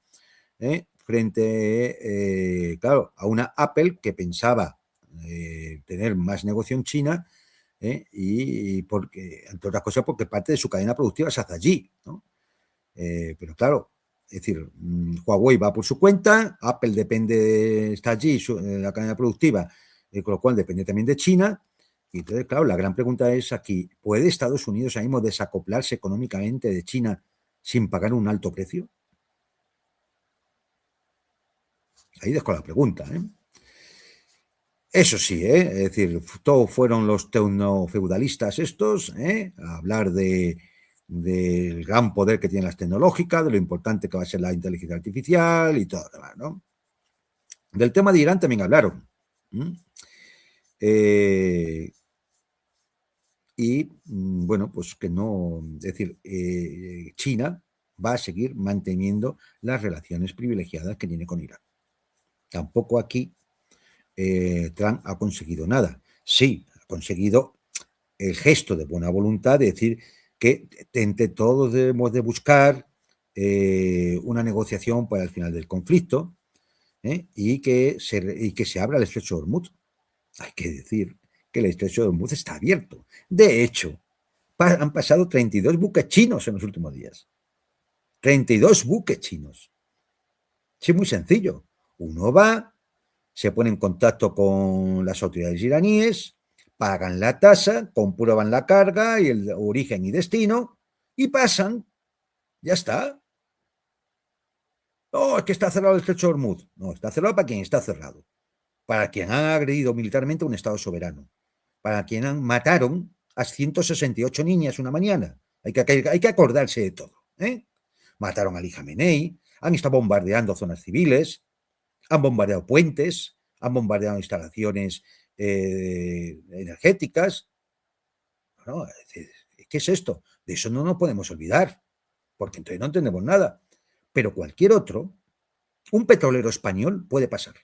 frente, claro, a una Apple que pensaba tener más negocio en China, y porque, entre otras cosas, porque parte de su cadena productiva se hace allí, ¿no? Pero claro, es decir, Huawei va por su cuenta, Apple depende, está allí, la cadena productiva, con lo cual depende también de China. Y entonces, claro, la gran pregunta es aquí, ¿puede Estados Unidos ahora mismo desacoplarse económicamente de China sin pagar un alto precio? Ahí dejo la pregunta, ¿eh? Eso sí, es decir, todos fueron los tecnofeudalistas estos, a hablar del gran poder que tienen las tecnológicas, de lo importante que va a ser la inteligencia artificial y todo lo demás, ¿no? Del tema de Irán también hablaron. Y bueno, pues que no, es decir, China va a seguir manteniendo las relaciones privilegiadas que tiene con Irán. Tampoco aquí Trump ha conseguido nada. Sí, ha conseguido el gesto de buena voluntad de decir que entre todos debemos de buscar una negociación para el final del conflicto, y que se abra el estrecho de Hormuz. Hay que decir que el estrecho de Hormuz está abierto. De hecho, han pasado 32 buques chinos en los últimos días. 32 buques chinos. Sí, muy sencillo. Uno va, se pone en contacto con las autoridades iraníes, pagan la tasa, comprueban la carga y el origen y destino y pasan. Ya está. No, es que está cerrado el estrecho de Hormuz. No, está cerrado para quien está cerrado. Para quien han agredido militarmente a un Estado soberano. Para quien mataron a 168 niñas una mañana. Hay que acordarse de todo. Mataron a Ali Khamenei, han estado bombardeando zonas civiles, han bombardeado puentes, han bombardeado instalaciones energéticas. Bueno, ¿qué es esto? De eso no nos podemos olvidar, porque entonces no entendemos nada. Pero cualquier otro, un petrolero español puede pasar.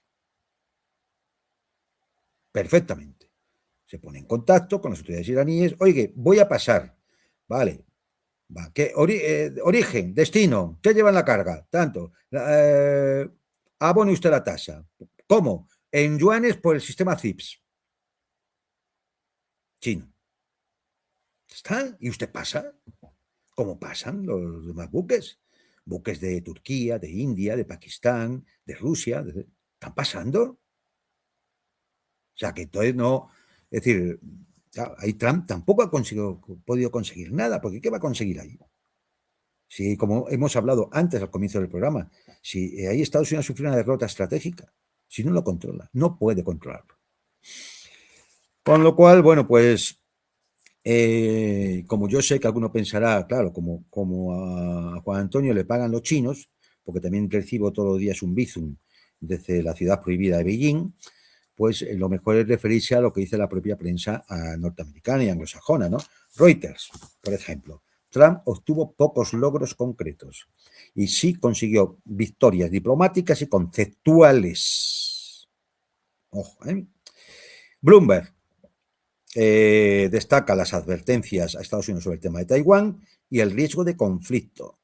Perfectamente. Se pone en contacto con las autoridades iraníes. Oye, voy a pasar. Vale. Va. Origen, destino, ¿qué lleva en la carga? Tanto. Abone usted la tasa. ¿Cómo? En yuanes por el sistema CIPS. Chino. ¿Está? ¿Y usted pasa? ¿Cómo pasan los demás buques? Buques de Turquía, de India, de Pakistán, de Rusia. ¿Están pasando? O sea, que entonces no... Es decir, ahí Trump tampoco ha podido conseguir nada, porque ¿qué va a conseguir ahí? Si, como hemos hablado antes al comienzo del programa, si ahí Estados Unidos sufre una derrota estratégica, si no lo controla, no puede controlarlo. Con lo cual, bueno, pues, como yo sé que alguno pensará, claro, como a Juan Antonio le pagan los chinos, porque también recibo todos los días un bizum desde la ciudad prohibida de Beijing, pues lo mejor es referirse a lo que dice la propia prensa norteamericana y anglosajona, ¿no? Reuters, por ejemplo. Trump obtuvo pocos logros concretos y sí consiguió victorias diplomáticas y conceptuales. Ojo, ¿eh? Bloomberg destaca las advertencias a Estados Unidos sobre el tema de Taiwán y el riesgo de conflicto.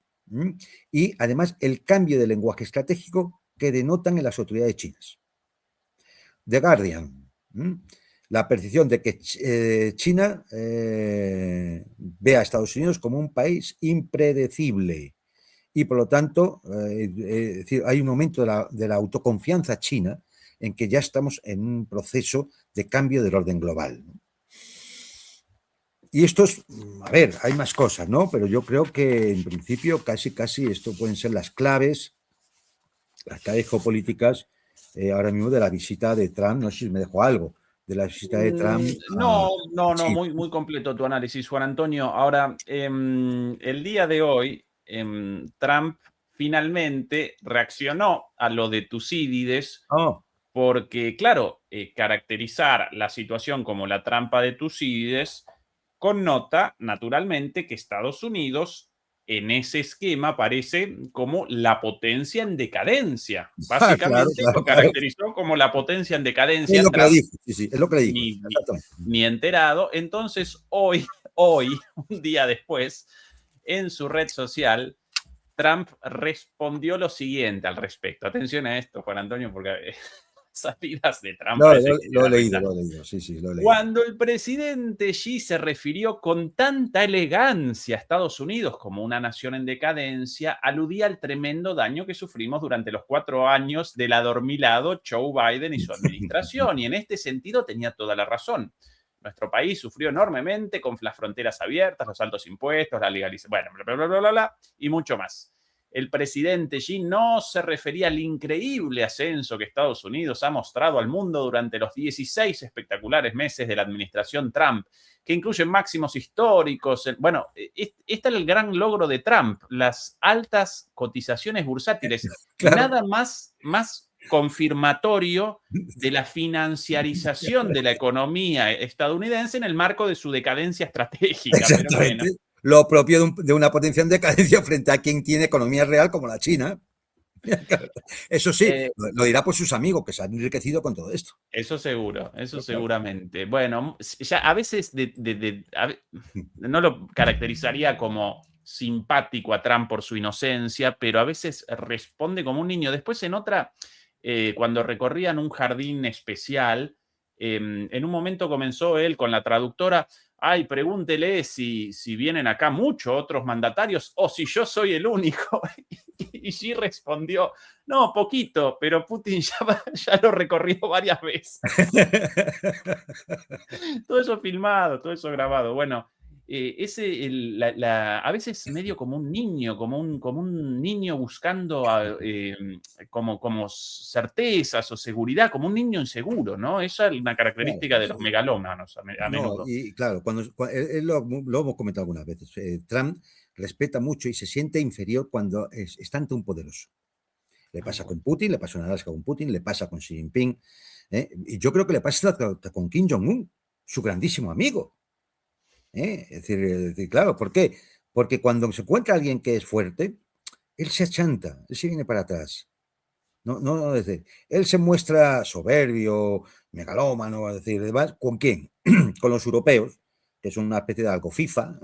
Y además el cambio de lenguaje estratégico que denotan en las autoridades chinas. The Guardian. La percepción de que China ve a Estados Unidos como un país impredecible y por lo tanto hay un aumento de la autoconfianza china en que ya estamos en un proceso de cambio del orden global. Y esto es, a ver, hay más cosas, ¿no? Pero yo creo que en principio casi esto pueden ser las claves geopolíticas ahora mismo de la visita de Trump. No sé si me dejo algo de la visita de Trump. No, sí. muy completo tu análisis, Juan Antonio. Ahora, el día de hoy, Trump finalmente reaccionó a lo de Tucídides, porque, claro, caracterizar la situación como la trampa de Tucídides connota, naturalmente, que Estados Unidos en ese esquema aparece como la potencia en decadencia. Ah, claro, Básicamente claro, lo claro. caracterizó como la potencia en Es decadencia. lo que le Trump dijo, sí, es lo que le dijo. ni, ni, Exactamente. ni enterado. Entonces, hoy, un día después, en su red social, Trump respondió lo siguiente al respecto. Atención a esto, Juan Antonio, porque salidas de Trump No, parece que lo he la leído, risa. sí, lo he leído. Cuando el presidente Xi se refirió con tanta elegancia a Estados Unidos como una nación en decadencia, aludía al tremendo daño que sufrimos durante los 4 años del adormilado Joe Biden y su administración. Y en este sentido tenía toda la razón. Nuestro país sufrió enormemente con las fronteras abiertas, los altos impuestos, la legalización, bueno, bla, bla, bla, bla, bla, y mucho más. El presidente Xi no se refería al increíble ascenso que Estados Unidos ha mostrado al mundo durante los 16 espectaculares meses de la administración Trump, que incluyen máximos históricos. Bueno, este es el gran logro de Trump, las altas cotizaciones bursátiles. Claro. Nada más confirmatorio de la financiarización de la economía estadounidense en el marco de su decadencia estratégica. Exactamente. Pero bueno. Lo propio de una potencia en decadencia frente a quien tiene economía real como la China. Eso sí, lo dirá por sus amigos que se han enriquecido con todo esto. Eso seguro, eso seguramente. Bueno, ya a veces no lo caracterizaría como simpático a Trump por su inocencia, pero a veces responde como un niño. Después en otra, cuando recorrían un jardín especial, en un momento comenzó él con la traductora: ay, pregúntele si vienen acá muchos otros mandatarios o si yo soy el único. Y Xi respondió: no, poquito, pero Putin ya lo recorrió varias veces. Todo eso filmado, todo eso grabado. Bueno, a veces medio como un niño, como un niño buscando como certezas o seguridad, como un niño inseguro, ¿no? Esa es una característica Claro, de los megalómanos a menudo. y claro, cuando lo hemos comentado algunas veces, Trump respeta mucho y se siente inferior cuando está ante un poderoso. Le pasa con Putin, le pasó en Alaska con Putin, le pasa con Xi Jinping, y yo creo que le pasa con Kim Jong-un, su grandísimo amigo. Es decir, claro, ¿por qué? Porque cuando se encuentra alguien que es fuerte, él se achanta, él se viene para atrás. No, es decir, él se muestra soberbio, megalómano, es decir, ¿con quién? Con los europeos, que son una especie de algo FIFA,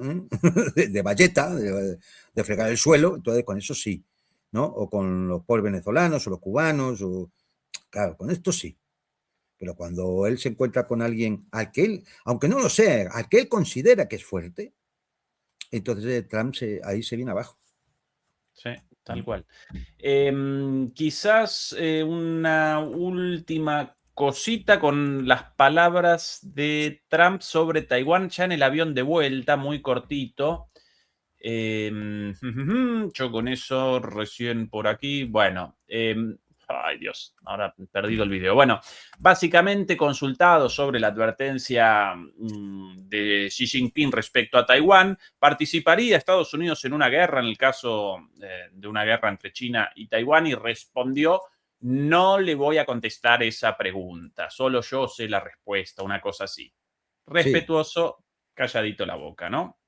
de valleta, de fregar el suelo, entonces con eso sí, ¿no? O con los pobres venezolanos o los cubanos, claro, con esto sí. Pero cuando él se encuentra con alguien al que él, aunque no lo sea, al que él considera que es fuerte, entonces Trump ahí se viene abajo. Sí, tal cual. Quizás una última cosita con las palabras de Trump sobre Taiwán ya en el avión de vuelta, muy cortito. Yo con eso recién por aquí. Bueno, ay Dios, ahora he perdido el video. Bueno, básicamente consultado sobre la advertencia de Xi Jinping respecto a Taiwán, ¿participaría Estados Unidos en una guerra en el caso de una guerra entre China y Taiwán? Y respondió: no le voy a contestar esa pregunta, solo yo sé la respuesta, una cosa así. Respetuoso, sí. Calladito la boca, ¿no?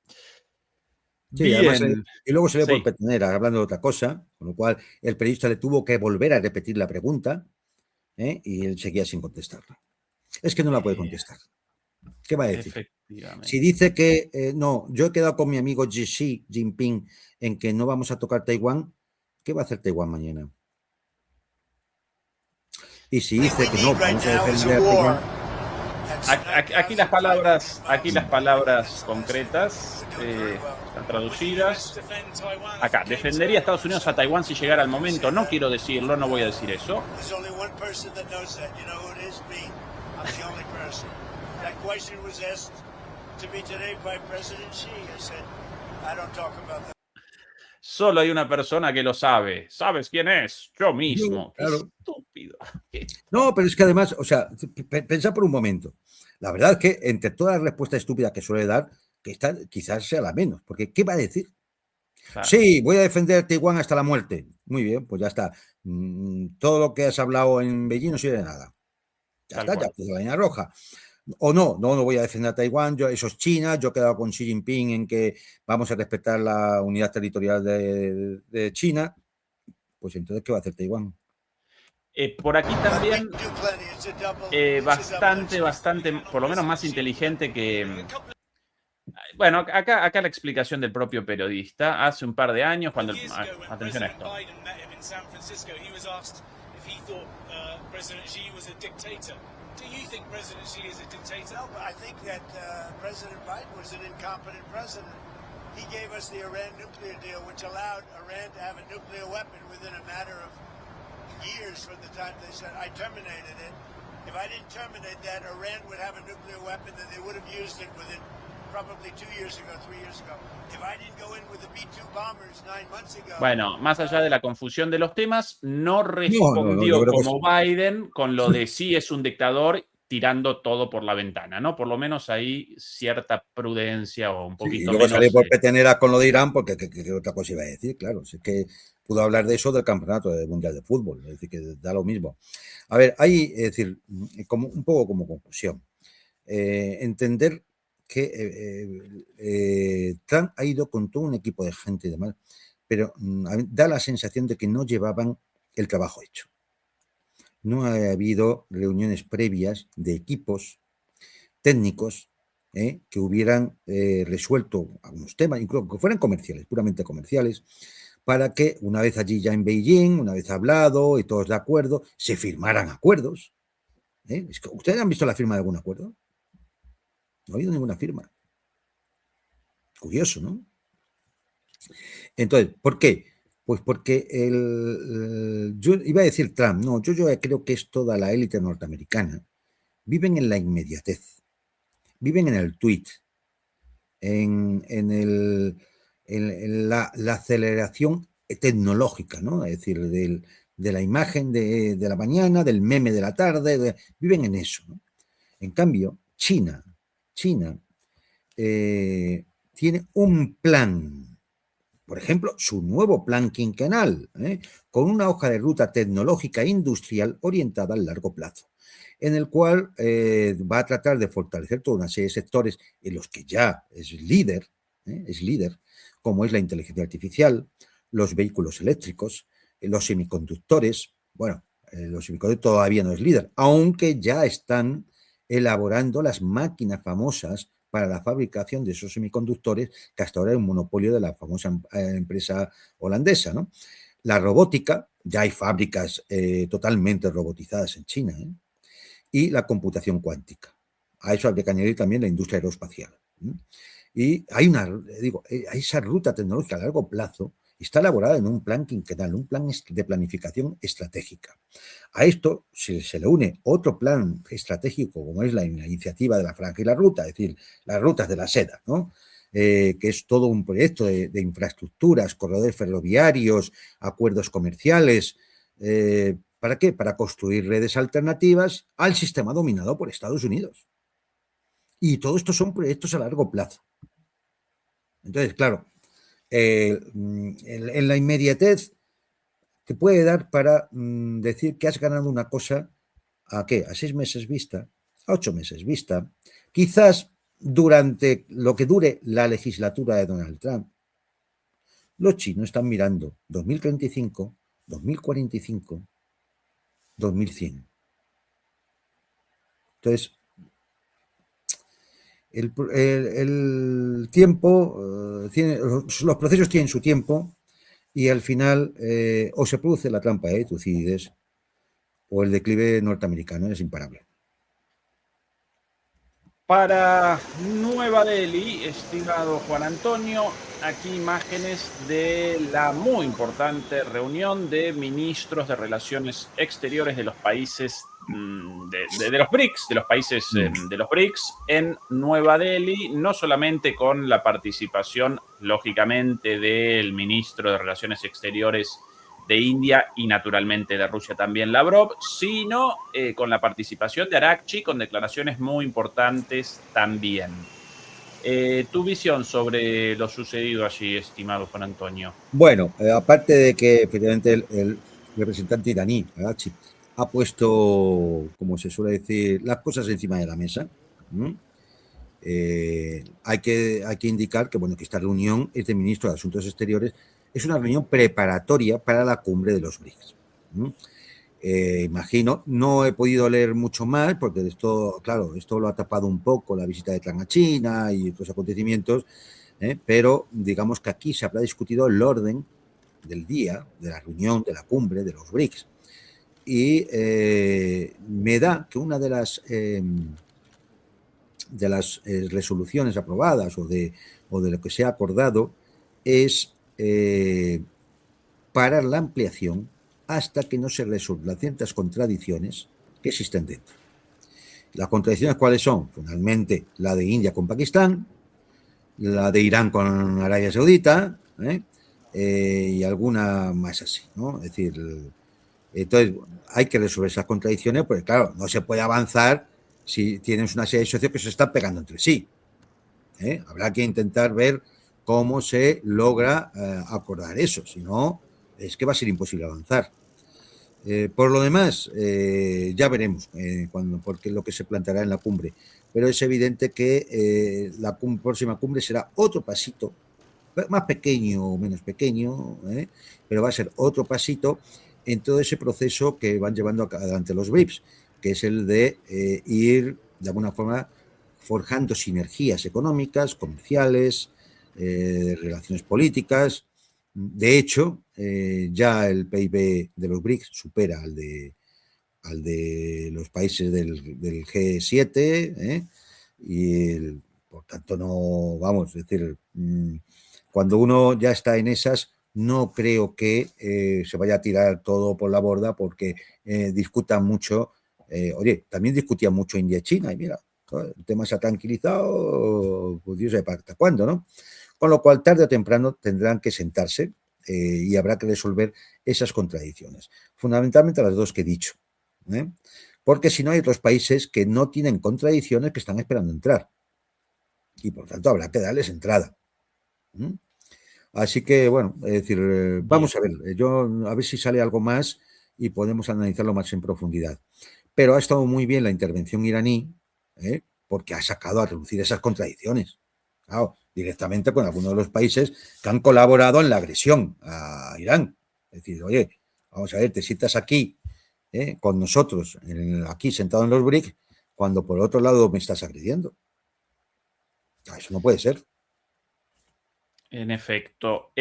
Sí, además, y luego se ve por Sí. petonera hablando de otra cosa, con lo cual el periodista le tuvo que volver a repetir la pregunta, y él seguía sin contestarla. Es que no la puede contestar. ¿Qué va a decir? Efectivamente. Si dice que no, yo he quedado con mi amigo Xi Jinping en que no vamos a tocar Taiwán, ¿qué va a hacer Taiwán mañana? Y si dice que no, vamos a defender a Taiwán. Aquí las palabras concretas están traducidas. Acá, defendería a Estados Unidos a Taiwán si llegara el momento. No quiero decirlo, no voy a decir eso. Solo hay una persona que lo sabe. ¿Sabes quién es? Yo mismo. Claro. Qué estúpido. No, pero es que además, o sea, pensad por un momento. La verdad es que entre todas las respuestas estúpidas que suele dar, que esta quizás sea la menos, porque ¿qué va a decir? Claro. Sí, voy a defender a Taiwán hasta la muerte. Muy bien, pues ya está. Todo lo que has hablado en Beijing no sirve de nada. Ya está, ya puso la línea roja. O no voy a defender a Taiwán, eso es China, yo he quedado con Xi Jinping en que vamos a respetar la unidad territorial de China, pues entonces, ¿qué va a hacer Taiwán? Por aquí también bastante, por lo menos más inteligente que... Bueno, acá la explicación del propio periodista. Hace un par de años, cuando... atención a esto. Do you think President Xi is a dictator? No, but I think that President Biden was an incompetent president. He gave us the Iran nuclear deal, which allowed Iran to have a nuclear weapon within a matter of years from the time they said, I terminated it. If I didn't terminate that, Iran would have a nuclear weapon, then they would have used it within probably 2 years ago, 3 years ago. If I didn't go in with the B-2 bombers 9 months ago... Bueno, más allá de la confusión de los temas, no respondió como Biden con lo de sí es un dictador tirando todo por la ventana, ¿no? Por lo menos ahí cierta prudencia o un poquito menos... Y luego salió por petenera con lo de Irán, porque ¿qué otra cosa iba a decir? Claro, es que pudo hablar de eso del campeonato mundial de fútbol, es decir, que da lo mismo. A ver, hay, es decir, como, un poco como conclusión, entender que Trump ha ido con todo un equipo de gente y demás, pero da la sensación de que no llevaban el trabajo hecho. No ha habido reuniones previas de equipos técnicos que hubieran resuelto algunos temas, incluso que fueran comerciales, puramente comerciales, para que una vez allí ya en Beijing, una vez hablado y todos de acuerdo, se firmaran acuerdos. Es que, ¿ustedes han visto la firma de algún acuerdo? No ha habido ninguna firma. Curioso, ¿no? Entonces, ¿por qué? Pues porque yo iba a decir Trump, no, yo creo que es toda la élite norteamericana. Viven en la inmediatez, viven en el tweet, en la aceleración tecnológica, ¿no? Es decir, de la imagen de la mañana, del meme de la tarde, viven en eso, ¿no? En cambio, China tiene un plan, por ejemplo, su nuevo plan quinquenal, con una hoja de ruta tecnológica e industrial orientada al largo plazo, en el cual va a tratar de fortalecer toda una serie de sectores en los que ya es líder, como es la inteligencia artificial, los vehículos eléctricos, los semiconductores. Bueno, los semiconductores todavía no es líder, aunque ya están elaborando las máquinas famosas para la fabricación de esos semiconductores, que hasta ahora es un monopolio de la famosa empresa holandesa, ¿no? La robótica, ya hay fábricas totalmente robotizadas en China, y la computación cuántica. A eso habría que añadir también la industria aeroespacial. Y hay esa ruta tecnológica a largo plazo está elaborada en un plan quinquenal, un plan de planificación estratégica. A esto se le une otro plan estratégico, como es la iniciativa de la Franja y la Ruta, es decir, las rutas de la seda, ¿no? Que es todo un proyecto de infraestructuras, corredores ferroviarios, acuerdos comerciales. ¿Para qué? Para construir redes alternativas al sistema dominado por Estados Unidos. Y todo esto son proyectos a largo plazo. Entonces, claro, en la inmediatez te puede dar para decir que has ganado una cosa ¿a qué? A 6 meses vista, a 8 meses vista, quizás durante lo que dure la legislatura de Donald Trump. Los chinos están mirando 2035, 2045, 2100. Entonces, el tiempo, los procesos tienen su tiempo y al final o se produce la trampa de Tucídides o el declive norteamericano es imparable. Para Nueva Delhi, estimado Juan Antonio, aquí imágenes de la muy importante reunión de ministros de Relaciones Exteriores de los países de los BRICS, de los países de los BRICS en Nueva Delhi, no solamente con la participación, lógicamente, del ministro de Relaciones Exteriores de India y naturalmente de Rusia también Lavrov, sino con la participación de Araghchi, con declaraciones muy importantes también. Tu visión sobre lo sucedido allí, estimado Juan Antonio. Bueno, aparte de que efectivamente el representante iraní, Araghchi, ha puesto, como se suele decir, las cosas encima de la mesa, Hay que indicar que, bueno, que esta reunión es de ministros de Asuntos Exteriores, es una reunión preparatoria para la cumbre de los BRICS. Imagino, no he podido leer mucho más porque esto, claro, esto lo ha tapado un poco la visita de Trump a China y otros acontecimientos, pero digamos que aquí se habrá discutido el orden del día, de la reunión, de la cumbre de los BRICS. Y me da que una de las resoluciones aprobadas o de lo que se ha acordado es parar la ampliación hasta que no se resuelvan ciertas contradicciones que existen dentro. ¿Las contradicciones cuáles son? Fundamentalmente la de India con Pakistán, la de Irán con Arabia Saudita, y alguna más así, ¿no? Es decir, entonces hay que resolver esas contradicciones porque, claro, no se puede avanzar si tienes una serie de socios que se están pegando entre sí. Habrá que intentar ver cómo se logra acordar eso, si no, es que va a ser imposible avanzar. Por lo demás, ya veremos porque es lo que se planteará en la cumbre, pero es evidente que la próxima cumbre será otro pasito, más pequeño o menos pequeño, pero va a ser otro pasito en todo ese proceso que van llevando adelante los BRICS, que es el de ir, de alguna forma, forjando sinergias económicas, comerciales, relaciones políticas. De hecho, ya el PIB de los BRICS supera al de los países del G7, y por tanto no, vamos, es decir, cuando uno ya está en esas, no creo que se vaya a tirar todo por la borda porque discutan mucho. Oye, también discutían mucho India y China, y mira, el tema se ha tranquilizado, pues Dios sabe hasta cuándo, ¿no? Con lo cual, tarde o temprano tendrán que sentarse y habrá que resolver esas contradicciones. Fundamentalmente las dos que he dicho, porque si no hay otros países que no tienen contradicciones que están esperando entrar y por tanto habrá que darles entrada. Así que, bueno, es decir, vamos a ver, a ver si sale algo más y podemos analizarlo más en profundidad. Pero ha estado muy bien la intervención iraní, porque ha sacado a reducir esas contradicciones. Claro, directamente con algunos de los países que han colaborado en la agresión a Irán. Es decir, oye, vamos a ver, te sientas aquí con nosotros, aquí sentado en los BRICS, cuando por otro lado me estás agrediendo. Eso no puede ser. En efecto.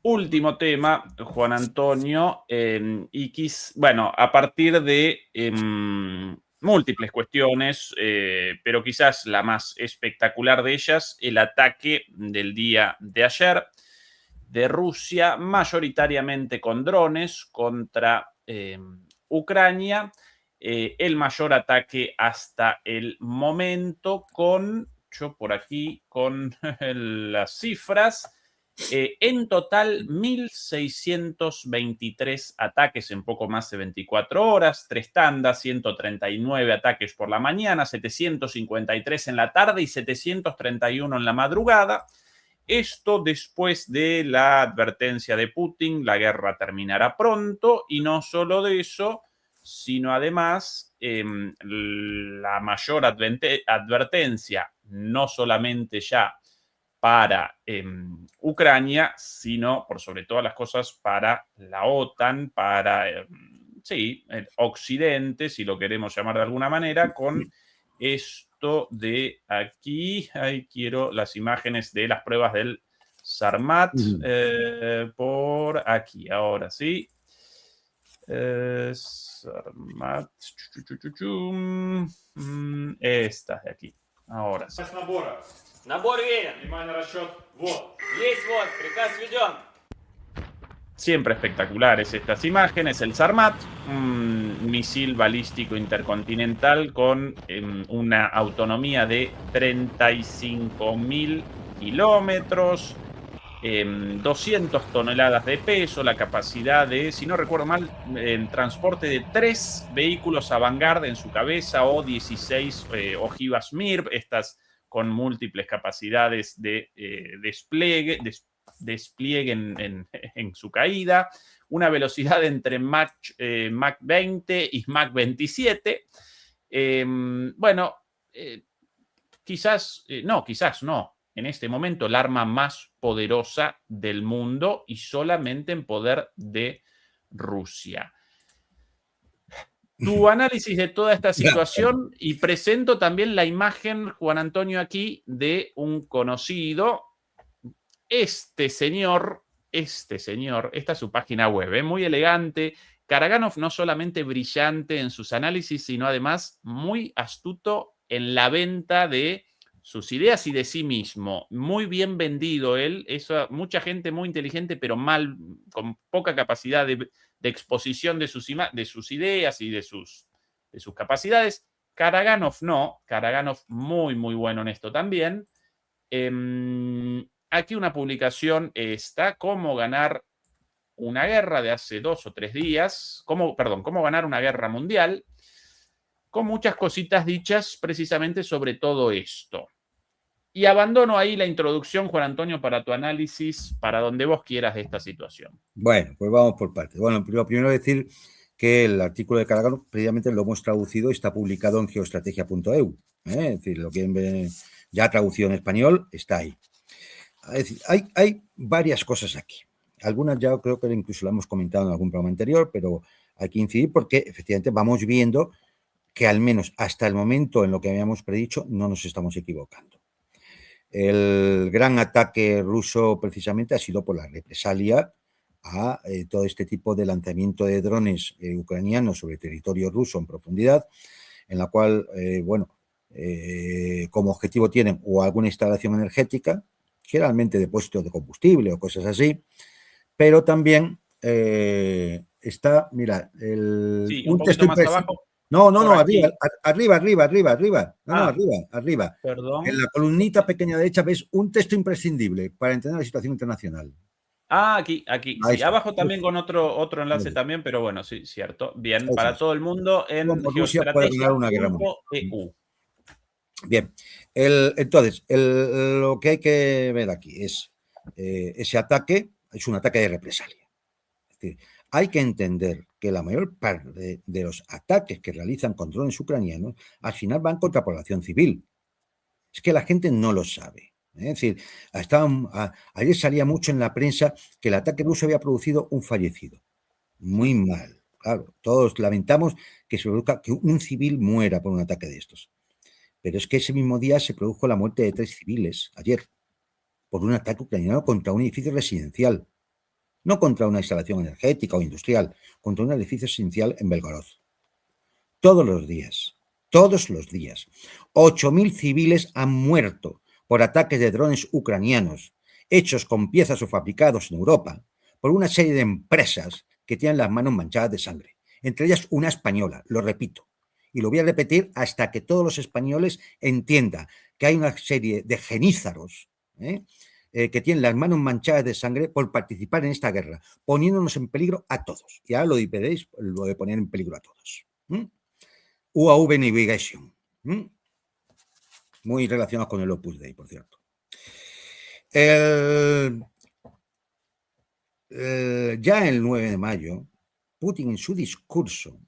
Último tema, Juan Antonio, bueno, a partir de múltiples cuestiones, pero quizás la más espectacular de ellas, el ataque del día de ayer de Rusia, mayoritariamente con drones contra Ucrania, el mayor ataque hasta el momento yo por aquí con las cifras, en total 1.623 ataques en poco más de 24 horas, 3 tandas, 139 ataques por la mañana, 753 en la tarde y 731 en la madrugada. Esto después de la advertencia de Putin, la guerra terminará pronto, y no solo de eso, sino además la mayor advertencia, no solamente ya para Ucrania, sino por sobre todas las cosas para la OTAN, para el Occidente, si lo queremos llamar de alguna manera, con esto de aquí. Ahí quiero las imágenes de las pruebas del Sarmat, por aquí, ahora sí. Sarmat, estas de aquí. Ahora sí. Набор верен. Внимание, расчет. Вот. Есть вот. Приказ введен. Siempre espectaculares estas imágenes. El Sarmat, un misil balístico intercontinental con una autonomía de 35.000 kilómetros, 200 toneladas de peso, la capacidad de, si no recuerdo mal, el transporte de 3 vehículos Avangard en su cabeza o 16 ojivas MIRV, estas con múltiples capacidades de despliegue en su caída, una velocidad entre Mach 20 y Mach 27. Bueno, quizás no. En este momento, el arma más poderosa del mundo y solamente en poder de Rusia. Tu análisis de toda esta situación y presento también la imagen, Juan Antonio, aquí de un conocido. Este señor, esta es su página web, muy elegante. Karaganov no solamente brillante en sus análisis, sino además muy astuto en la venta de sus ideas y de sí mismo. Muy bien vendido él. Mucha gente muy inteligente, pero con poca capacidad de exposición de sus ideas y de sus capacidades. Karaganov no. Karaganov muy, muy bueno en esto también. Aquí una publicación está, cómo ganar una guerra de hace 2 o 3 días, cómo ganar una guerra mundial, con muchas cositas dichas precisamente sobre todo esto. Y abandono ahí la introducción, Juan Antonio, para tu análisis, para donde vos quieras de esta situación. Bueno, pues vamos por partes. Bueno, lo primero decir que el artículo de Karaganov previamente lo hemos traducido y está publicado en geoestrategia.eu. Es decir, lo que ya traducido en español está ahí. Es decir, hay varias cosas aquí. Algunas ya creo que incluso lo hemos comentado en algún programa anterior, pero hay que incidir porque efectivamente vamos viendo que al menos hasta el momento en lo que habíamos predicho no nos estamos equivocando. El gran ataque ruso precisamente ha sido por la represalia a todo este tipo de lanzamiento de drones ucranianos sobre territorio ruso en profundidad, en la cual, como objetivo tienen o alguna instalación energética, generalmente depósitos de combustible o cosas así, pero también está, mira, sí, un poquito más abajo. No, arriba. Arriba. Perdón. En la columnita pequeña derecha ves un texto imprescindible para entender la situación internacional. Aquí. Sí, abajo también con otro enlace también, pero bueno, sí, cierto. Bien, Eso para es. todo el mundo en Rusia puede ganar una guerra mundial. geoestrategia.eu. Bien, entonces, lo que hay que ver aquí es ese ataque, es un ataque de represalia. Es decir, hay que entender que la mayor parte de los ataques que realizan con drones ucranianos al final van contra población civil. Es que la gente no lo sabe. Es decir, ayer salía mucho en la prensa que el ataque ruso había producido un fallecido. Muy mal. Claro, todos lamentamos que se produzca que un civil muera por un ataque de estos. Pero es que ese mismo día se produjo la muerte de 3 civiles, ayer, por un ataque ucraniano contra un edificio residencial. No contra una instalación energética o industrial, contra un edificio residencial en Belgorod. Todos los días, 8.000 civiles han muerto por ataques de drones ucranianos, hechos con piezas o fabricados en Europa, por una serie de empresas que tienen las manos manchadas de sangre, entre ellas una española, lo repito. Y lo voy a repetir hasta que todos los españoles entiendan que hay una serie de genízaros que tienen las manos manchadas de sangre por participar en esta guerra, poniéndonos en peligro a todos. Y ahora lo veréis, lo de poner en peligro a todos. UAV Navigation. Muy relacionado con el Opus Dei, por cierto. Ya el 9 de mayo, Putin en su discurso,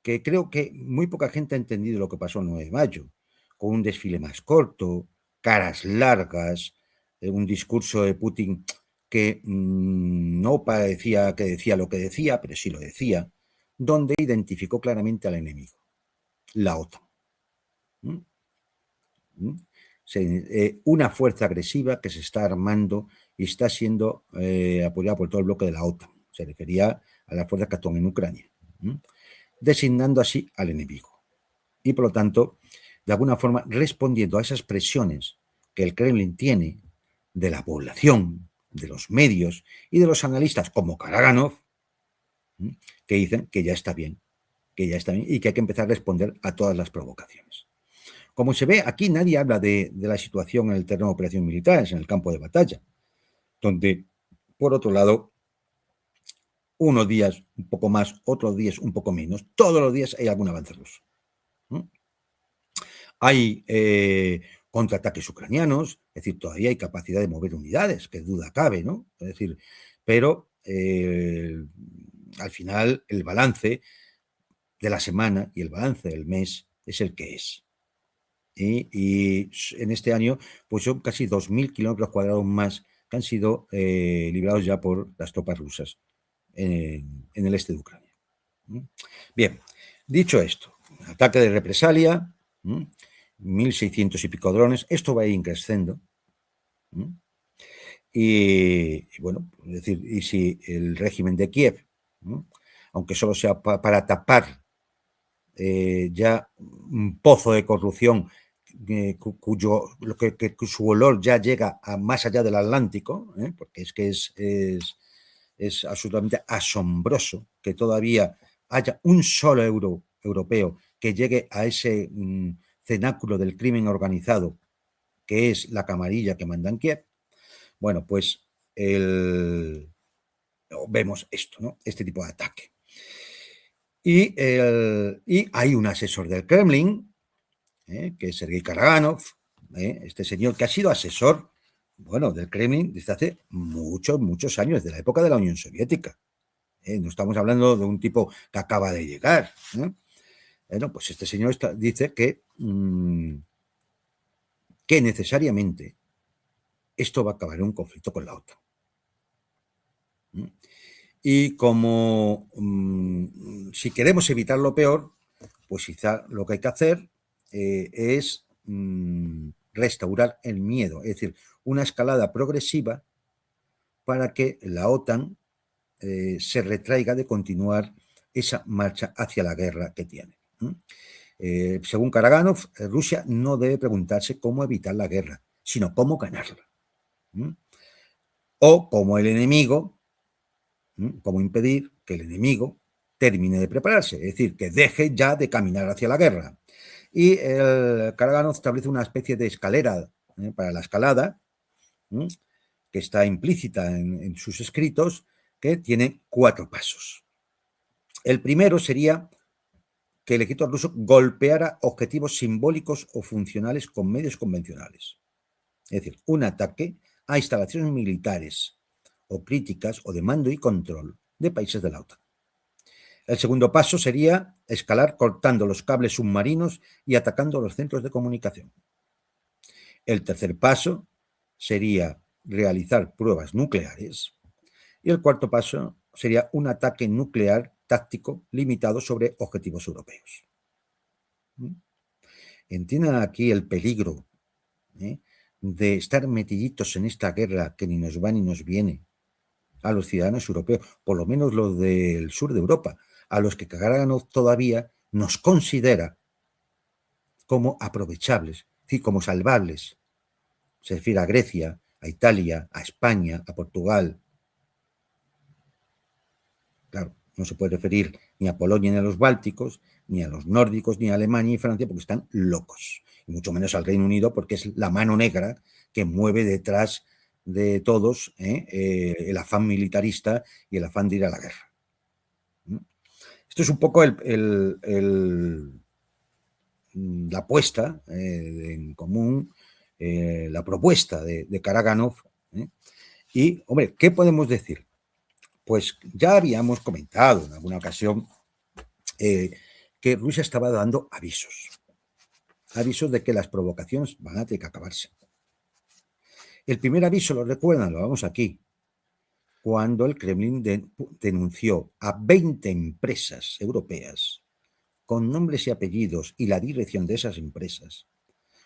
que creo que muy poca gente ha entendido lo que pasó el 9 de mayo, con un desfile más corto, caras largas, un discurso de Putin que no parecía que decía lo que decía, pero sí lo decía, donde identificó claramente al enemigo, la OTAN. Una fuerza agresiva que se está armando y está siendo apoyada por todo el bloque de la OTAN. Se refería a las fuerzas que actúan en Ucrania, designando así al enemigo. Y por lo tanto, de alguna forma, respondiendo a esas presiones que el Kremlin tiene de la población, de los medios y de los analistas como Karaganov, que dicen que ya está bien y que hay que empezar a responder a todas las provocaciones. Como se ve, aquí nadie habla de la situación en el terreno de operaciones militares, en el campo de batalla, donde, por otro lado, unos días un poco más, otros días un poco menos, todos los días hay algún avance ruso. Hay contraataques ucranianos, es decir, todavía hay capacidad de mover unidades, que duda cabe, ¿no? Es decir, pero al final el balance de la semana y el balance del mes es el que es. y en este año pues son casi 2.000 kilómetros cuadrados más que han sido liberados ya por las tropas rusas en el este de Ucrania. Bien, dicho esto, ataque de represalia, 1.600 y pico drones, esto va a ir creciendo. Y bueno, es decir, y si el régimen de Kiev, aunque solo sea para tapar ya un pozo de corrupción que su olor ya llega a más allá del Atlántico, porque es que es absolutamente asombroso que todavía haya un solo europeo que llegue a ese cenáculo del crimen organizado, que es la camarilla que manda en Kiev. Bueno, pues vemos esto, ¿no? Este tipo de ataque. Y hay un asesor del Kremlin, que es Sergei Karaganov, este señor que ha sido asesor, bueno, del Kremlin desde hace muchos años, desde la época de la Unión Soviética. No estamos hablando de un tipo que acaba de llegar. Bueno, pues este señor dice que necesariamente esto va a acabar en un conflicto con la OTAN. Y como si queremos evitar lo peor, pues quizá lo que hay que hacer es restaurar el miedo, es decir, una escalada progresiva para que la OTAN se retraiga de continuar esa marcha hacia la guerra que tiene. Según Karaganov, Rusia no debe preguntarse cómo evitar la guerra, sino cómo ganarla. O como el enemigo, cómo impedir que el enemigo termine de prepararse, es decir, que deje ya de caminar hacia la guerra. Y el Karaganov establece una especie de escalera para la escalada, que está implícita en sus escritos, que tiene 4 pasos. El primero sería que el ejército ruso golpeara objetivos simbólicos o funcionales con medios convencionales. Es decir, un ataque a instalaciones militares o críticas o de mando y control de países de la OTAN. El segundo paso sería escalar cortando los cables submarinos y atacando los centros de comunicación. El tercer paso sería realizar pruebas nucleares. Y el cuarto paso sería un ataque nuclear táctico limitado sobre objetivos europeos. Entiendan aquí el peligro de estar metiditos en esta guerra que ni nos va ni nos viene a los ciudadanos europeos, por lo menos los del sur de Europa, a los que Karaganov todavía nos considera como aprovechables, es decir, como salvables. Se refiere a Grecia, a Italia, a España, a Portugal. Claro, no se puede referir ni a Polonia ni a los bálticos, ni a los nórdicos, ni a Alemania y Francia, porque están locos. Y mucho menos al Reino Unido, porque es la mano negra que mueve detrás de todos el afán militarista y el afán de ir a la guerra. Esto es un poco la apuesta en común, la propuesta de Karaganov. Y, hombre, ¿qué podemos decir? Pues ya habíamos comentado en alguna ocasión que Rusia estaba dando avisos de que las provocaciones van a tener que acabarse. El primer aviso, lo recuerdan, lo vamos aquí, cuando el Kremlin denunció a 20 empresas europeas con nombres y apellidos y la dirección de esas empresas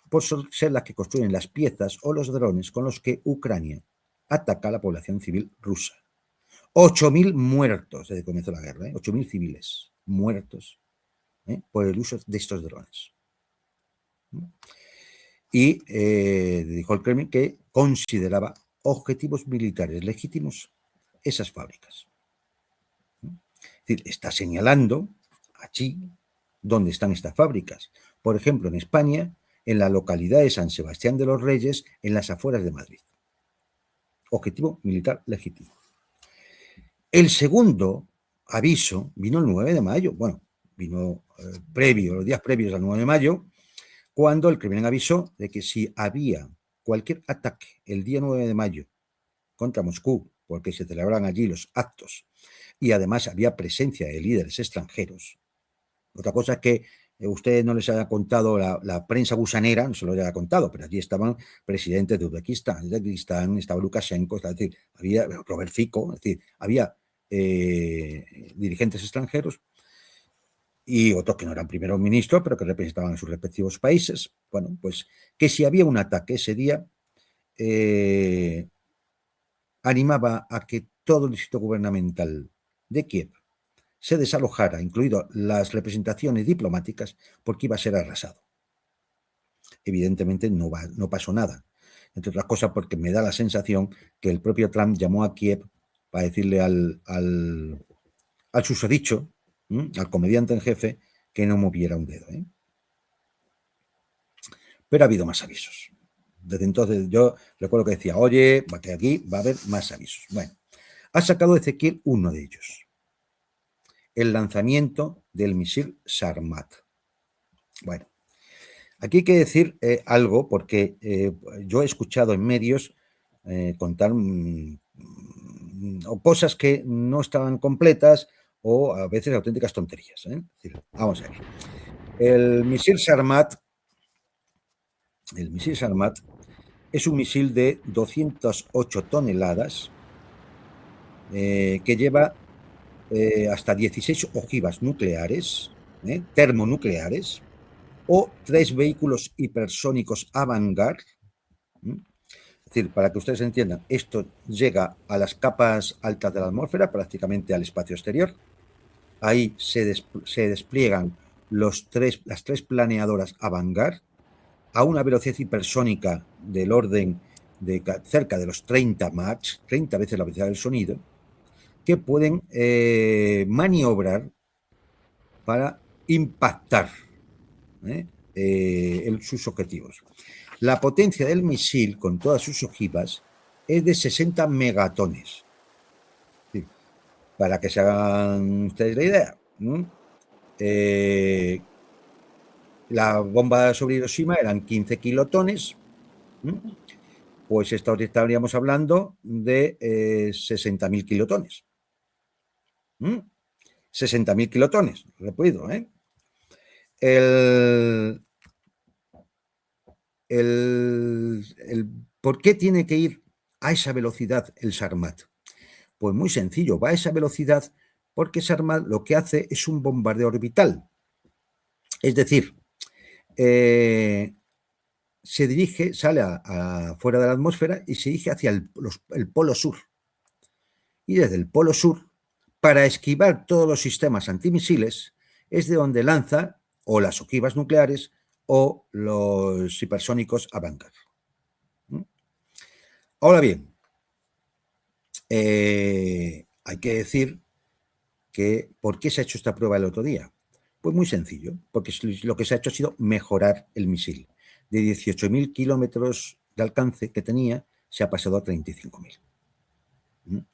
por ser las que construyen las piezas o los drones con los que Ucrania ataca a la población civil rusa. 8.000 muertos desde que comenzó la guerra, 8.000 civiles muertos por el uso de estos drones. Y dijo el Kremlin que consideraba objetivos militares legítimos esas fábricas. Es decir, está señalando allí dónde están estas fábricas. Por ejemplo, en España, en la localidad de San Sebastián de los Reyes, en las afueras de Madrid. Objetivo militar legítimo. El segundo aviso vino el 9 de mayo. Bueno, vino los días previos al 9 de mayo, cuando el Kremlin avisó de que si había cualquier ataque el día 9 de mayo contra Moscú, porque se celebraban allí los actos, y además había presencia de líderes extranjeros. Otra cosa es que usted no les haya contado, la prensa gusanera no se lo haya contado, pero allí estaban presidentes de Uzbekistán, estaba Lukashenko, es decir, había Robert Fico, es decir, había dirigentes extranjeros y otros que no eran primeros ministros, pero que representaban a sus respectivos países. Bueno, pues que si había un ataque ese día, animaba a que todo el distrito gubernamental de Kiev se desalojara, incluido las representaciones diplomáticas, porque iba a ser arrasado. Evidentemente no pasó nada, entre otras cosas porque me da la sensación que el propio Trump llamó a Kiev para decirle al susodicho, al comediante en jefe, que no moviera un dedo. Pero ha habido más avisos. Desde entonces yo recuerdo que decía, oye, que aquí va a haber más avisos. Bueno, ha sacado Ezequiel uno de ellos. El lanzamiento del misil Sarmat. Bueno, aquí hay que decir algo, porque yo he escuchado en medios contar o cosas que no estaban completas o a veces auténticas tonterías. Es decir, vamos a ver. El misil Sarmat es un misil de 208 toneladas que lleva hasta 16 ojivas nucleares, termonucleares, o 3 vehículos hipersónicos Avangard. Es decir, para que ustedes entiendan, esto llega a las capas altas de la atmósfera, prácticamente al espacio exterior. Ahí se despliegan las tres planeadoras Avangard a una velocidad hipersónica del orden de cerca de los 30 Mach, 30 veces la velocidad del sonido, que pueden maniobrar para impactar sus objetivos. La potencia del misil, con todas sus ojivas, es de 60 megatones. Sí, para que se hagan ustedes la idea. La bomba sobre Hiroshima eran 15 kilotones. Pues estaríamos hablando de 60.000 kilotones. 60.000 kilotones, repito, ¿Por qué tiene que ir a esa velocidad el Sarmat? Pues muy sencillo, va a esa velocidad porque Sarmat lo que hace es un bombardeo orbital. Es decir, se dirige, sale fuera de la atmósfera y se dirige hacia el polo sur. Y desde el polo sur, para esquivar todos los sistemas antimisiles, es de donde lanza o las ojivas nucleares o los hipersónicos Avangard. Ahora bien, hay que decir que ¿por qué se ha hecho esta prueba el otro día? Pues muy sencillo, porque lo que se ha hecho ha sido mejorar el misil. De 18.000 kilómetros de alcance que tenía, se ha pasado a 35.000.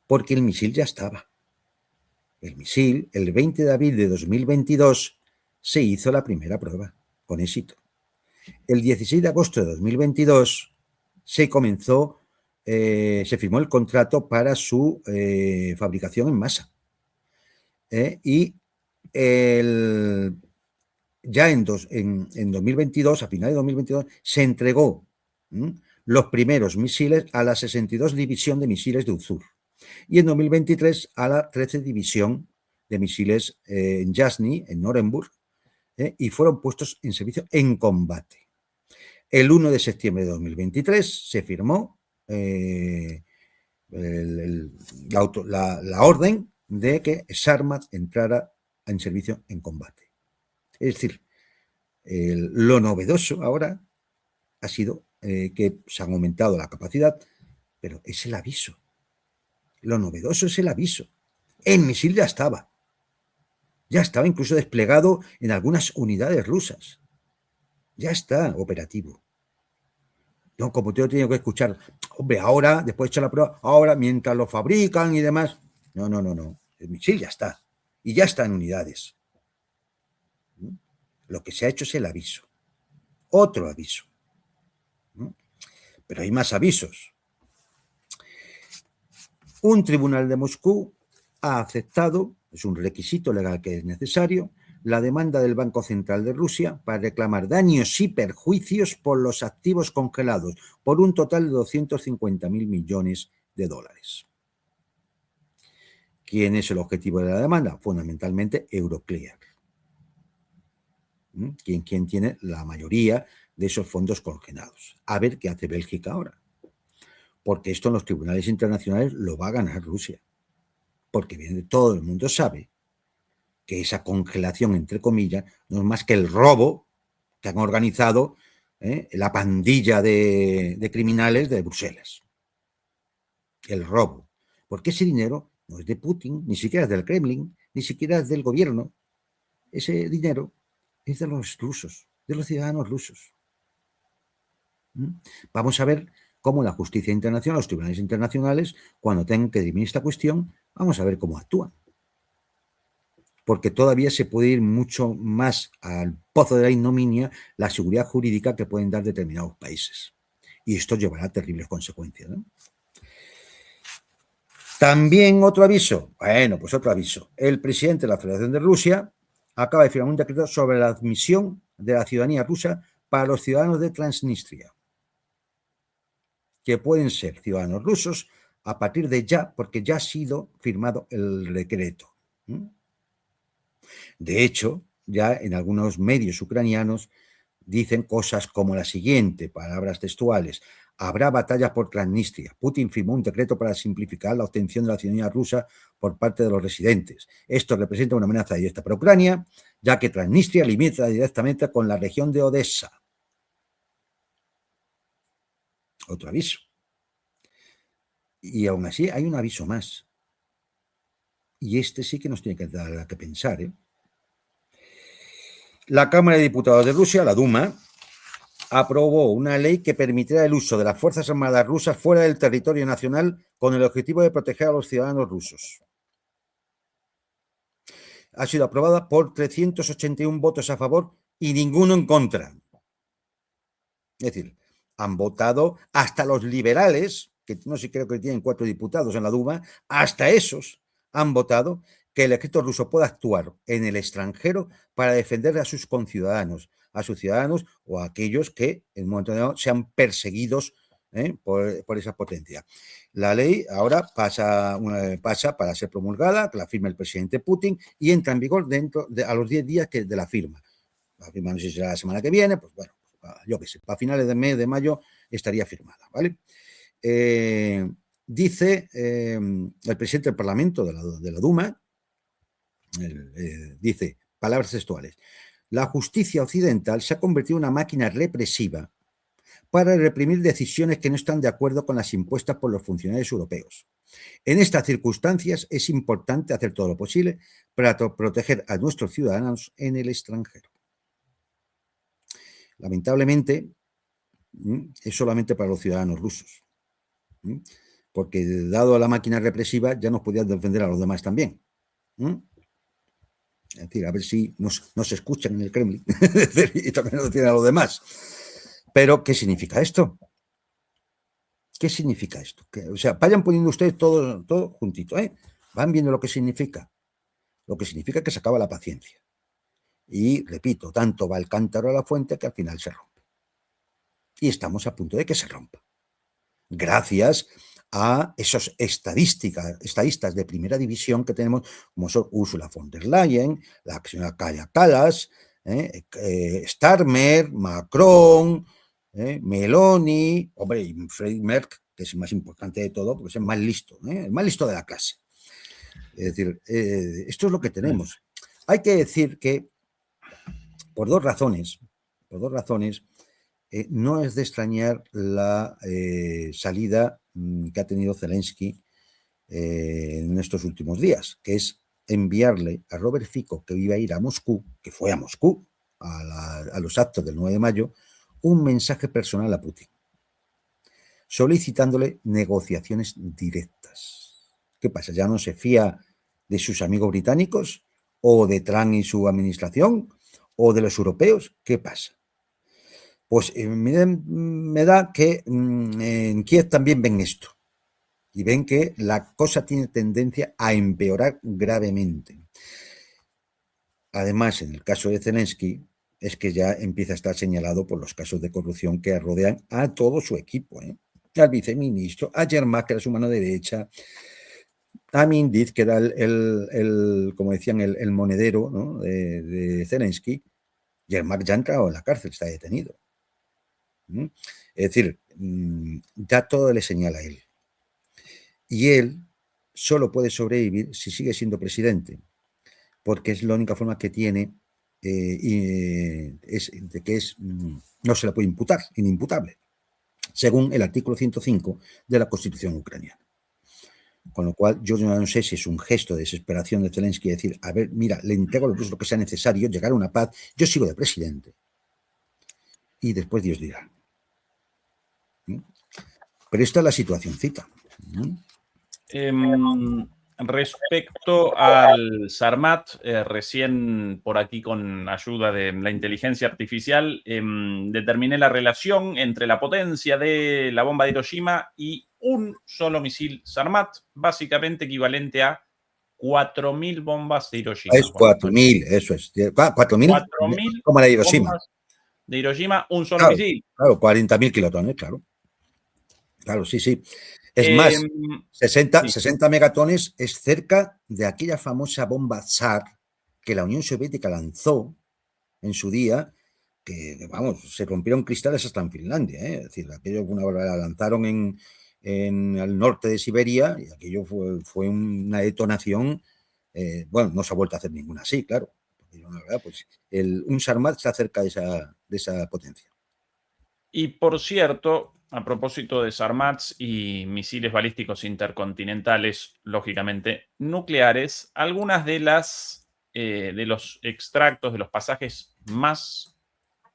Porque el misil ya estaba. El misil, el 20 de abril de 2022, se hizo la primera prueba, con éxito. El 16 de agosto de 2022 se comenzó, se firmó el contrato para su fabricación en masa. Y ya en 2022, a finales de 2022, se entregó los primeros misiles a la 62 División de Misiles de Uzur y en 2023 a la 13 División de Misiles en Yasny, en Orenburg, y fueron puestos en servicio en combate. El 1 de septiembre de 2023 se firmó la orden de que Sarmat entrara en servicio en combate. Es decir, lo novedoso ahora ha sido que se ha aumentado la capacidad, pero es el aviso. Lo novedoso es el aviso. El misil ya estaba incluso desplegado en algunas unidades rusas. Ya está operativo. No, como te he tenido que escuchar, hombre, ahora, después de echar la prueba, ahora, mientras lo fabrican y demás. No. El misil ya está. Y ya está en unidades. Lo que se ha hecho es el aviso. Otro aviso. Pero hay más avisos. Un tribunal de Moscú ha aceptado, es un requisito legal que es necesario, la demanda del Banco Central de Rusia para reclamar daños y perjuicios por los activos congelados, por un total de 250.000 millones de dólares. ¿Quién es el objetivo de la demanda? Fundamentalmente Euroclear. ¿Quién tiene la mayoría de esos fondos congelados? A ver qué hace Bélgica ahora. Porque esto en los tribunales internacionales lo va a ganar Rusia. Porque todo el mundo sabe que esa congelación, entre comillas, no es más que el robo que han organizado la pandilla de criminales de Bruselas. El robo. Porque ese dinero no es de Putin, ni siquiera es del Kremlin, ni siquiera es del gobierno. Ese dinero es de los rusos, de los ciudadanos rusos. Vamos a ver cómo la justicia internacional, los tribunales internacionales, cuando tengan que dirimir esta cuestión, vamos a ver cómo actúan. Porque todavía se puede ir mucho más al pozo de la ignominia la seguridad jurídica que pueden dar determinados países. Y esto llevará a terribles consecuencias, ¿no? También otro aviso. Bueno, pues otro aviso. El presidente de la Federación de Rusia acaba de firmar un decreto sobre la admisión de la ciudadanía rusa para los ciudadanos de Transnistria, que pueden ser ciudadanos rusos a partir de ya, porque ya ha sido firmado el decreto. De hecho, ya en algunos medios ucranianos dicen cosas como la siguiente, palabras textuales: habrá batallas por Transnistria. Putin firmó un decreto para simplificar la obtención de la ciudadanía rusa por parte de los residentes. Esto representa una amenaza directa para Ucrania, ya que Transnistria limita directamente con la región de Odessa. Otro aviso. Y aún así hay un aviso más. Y este sí que nos tiene que dar a que pensar, ¿eh? La Cámara de Diputados de Rusia, la Duma, aprobó una ley que permitirá el uso de las Fuerzas Armadas rusas fuera del territorio nacional con el objetivo de proteger a los ciudadanos rusos. Ha sido aprobada por 381 votos a favor y ninguno en contra. Es decir, han votado hasta los liberales, que no sé, creo que tienen 4 diputados en la Duma, hasta esos han votado que el ejército ruso pueda actuar en el extranjero para defender a sus conciudadanos, a sus ciudadanos o a aquellos que en un momento dado sean perseguidos por esa potencia. La ley ahora pasa para ser promulgada, que la firma el presidente Putin y entra en vigor a los 10 días de la firma. La firma no sé si será la semana que viene, pues bueno, yo qué sé, para finales del mes de mayo estaría firmada, ¿vale? Dice el presidente del Parlamento de la Duma, dice, palabras textuales: la justicia occidental se ha convertido en una máquina represiva para reprimir decisiones que no están de acuerdo con las impuestas por los funcionarios europeos. En estas circunstancias es importante hacer todo lo posible para proteger a nuestros ciudadanos en el extranjero. Lamentablemente, es solamente para los ciudadanos rusos, porque dado la máquina represiva ya nos podían defender a los demás también. Es decir, a ver si nos escuchan en el Kremlin y también nos tienen a los demás. Pero, ¿qué significa esto? ¿Qué significa esto? O sea, vayan poniendo ustedes todo juntito, ¿eh? Van viendo lo que significa. Lo que significa que se acaba la paciencia. Y, repito, tanto va el cántaro a la fuente que al final se rompe. Y estamos a punto de que se rompa. Gracias a esos estadistas de primera división que tenemos, como son Ursula von der Leyen, la señora Kaja Kallas, Starmer, Macron, Meloni, hombre, y Friedrich Merz, que es el más importante de todo, porque es el más listo de la clase. Es decir, esto es lo que tenemos. Hay que decir que, por dos razones, no es de extrañar la salida que ha tenido Zelensky en estos últimos días, que es enviarle a Robert Fico, que iba a ir a Moscú, que fue a Moscú, a los actos del 9 de mayo, un mensaje personal a Putin, solicitándole negociaciones directas. ¿Qué pasa? ¿Ya no se fía de sus amigos británicos, o de Trump y su administración, o de los europeos? ¿Qué pasa? Pues me da que en Kiev también ven esto y ven que la cosa tiene tendencia a empeorar gravemente. Además, en el caso de Zelensky, es que ya empieza a estar señalado por los casos de corrupción que rodean a todo su equipo, al viceministro, a Yermak, que era su mano derecha, a Mindiz, que era como decían, el monedero, ¿no?, de Zelensky. Yermak ya ha entrado en la cárcel, está detenido. Es decir, ya todo le señala a él. Y él solo puede sobrevivir si sigue siendo presidente, porque es la única forma que tiene de que no se le puede imputar, inimputable, según el artículo 105 de la Constitución ucraniana. Con lo cual, yo no sé si es un gesto de desesperación de Zelensky decir, a ver, mira, le entrego lo que sea necesario, llegar a una paz, yo sigo de presidente. Y después Dios dirá. Pero esta es la situacióncita. Respecto al Sarmat, recién por aquí con ayuda de la inteligencia artificial, determiné la relación entre la potencia de la bomba de Hiroshima y un solo misil Sarmat, básicamente equivalente a 4.000 bombas de Hiroshima. Es 4.000, eso es. 4.000 como la de Hiroshima. De Hiroshima, un solo misil. Claro, 40.000 kilotones, claro. Claro, sí, sí. Es más, 60 megatones es cerca de aquella famosa bomba Tsar que la Unión Soviética lanzó en su día, que, vamos, se rompieron cristales hasta en Finlandia. Es decir, aquello la lanzaron en al norte de Siberia y aquello fue una detonación. Bueno, no se ha vuelto a hacer ninguna así, claro. La verdad, pues, un Sarmat está cerca de esa potencia. Y por cierto, a propósito de Sarmats y misiles balísticos intercontinentales, lógicamente nucleares, algunas de los extractos, de los pasajes más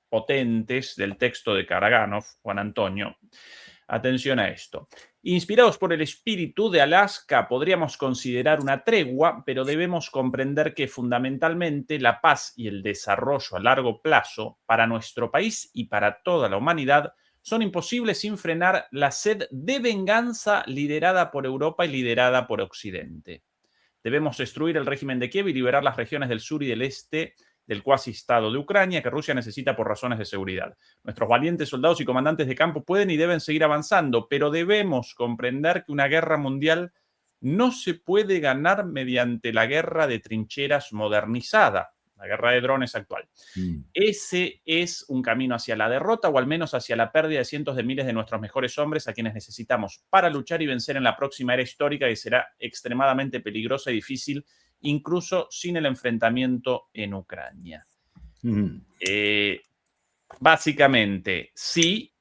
potentes del texto de Karaganov, Juan Antonio. Atención a esto. Inspirados por el espíritu de Alaska, podríamos considerar una tregua, pero debemos comprender que fundamentalmente la paz y el desarrollo a largo plazo para nuestro país y para toda la humanidad son imposibles sin frenar la sed de venganza liderada por Europa y liderada por Occidente. Debemos destruir el régimen de Kiev y liberar las regiones del sur y del este del cuasi estado de Ucrania que Rusia necesita por razones de seguridad. Nuestros valientes soldados y comandantes de campo pueden y deben seguir avanzando, pero debemos comprender que una guerra mundial no se puede ganar mediante la guerra de trincheras modernizada, la guerra de drones actual. Ese es un camino hacia la derrota o al menos hacia la pérdida de cientos de miles de nuestros mejores hombres a quienes necesitamos para luchar y vencer en la próxima era histórica que será extremadamente peligrosa y difícil, incluso sin el enfrentamiento en Ucrania. Básicamente, sí,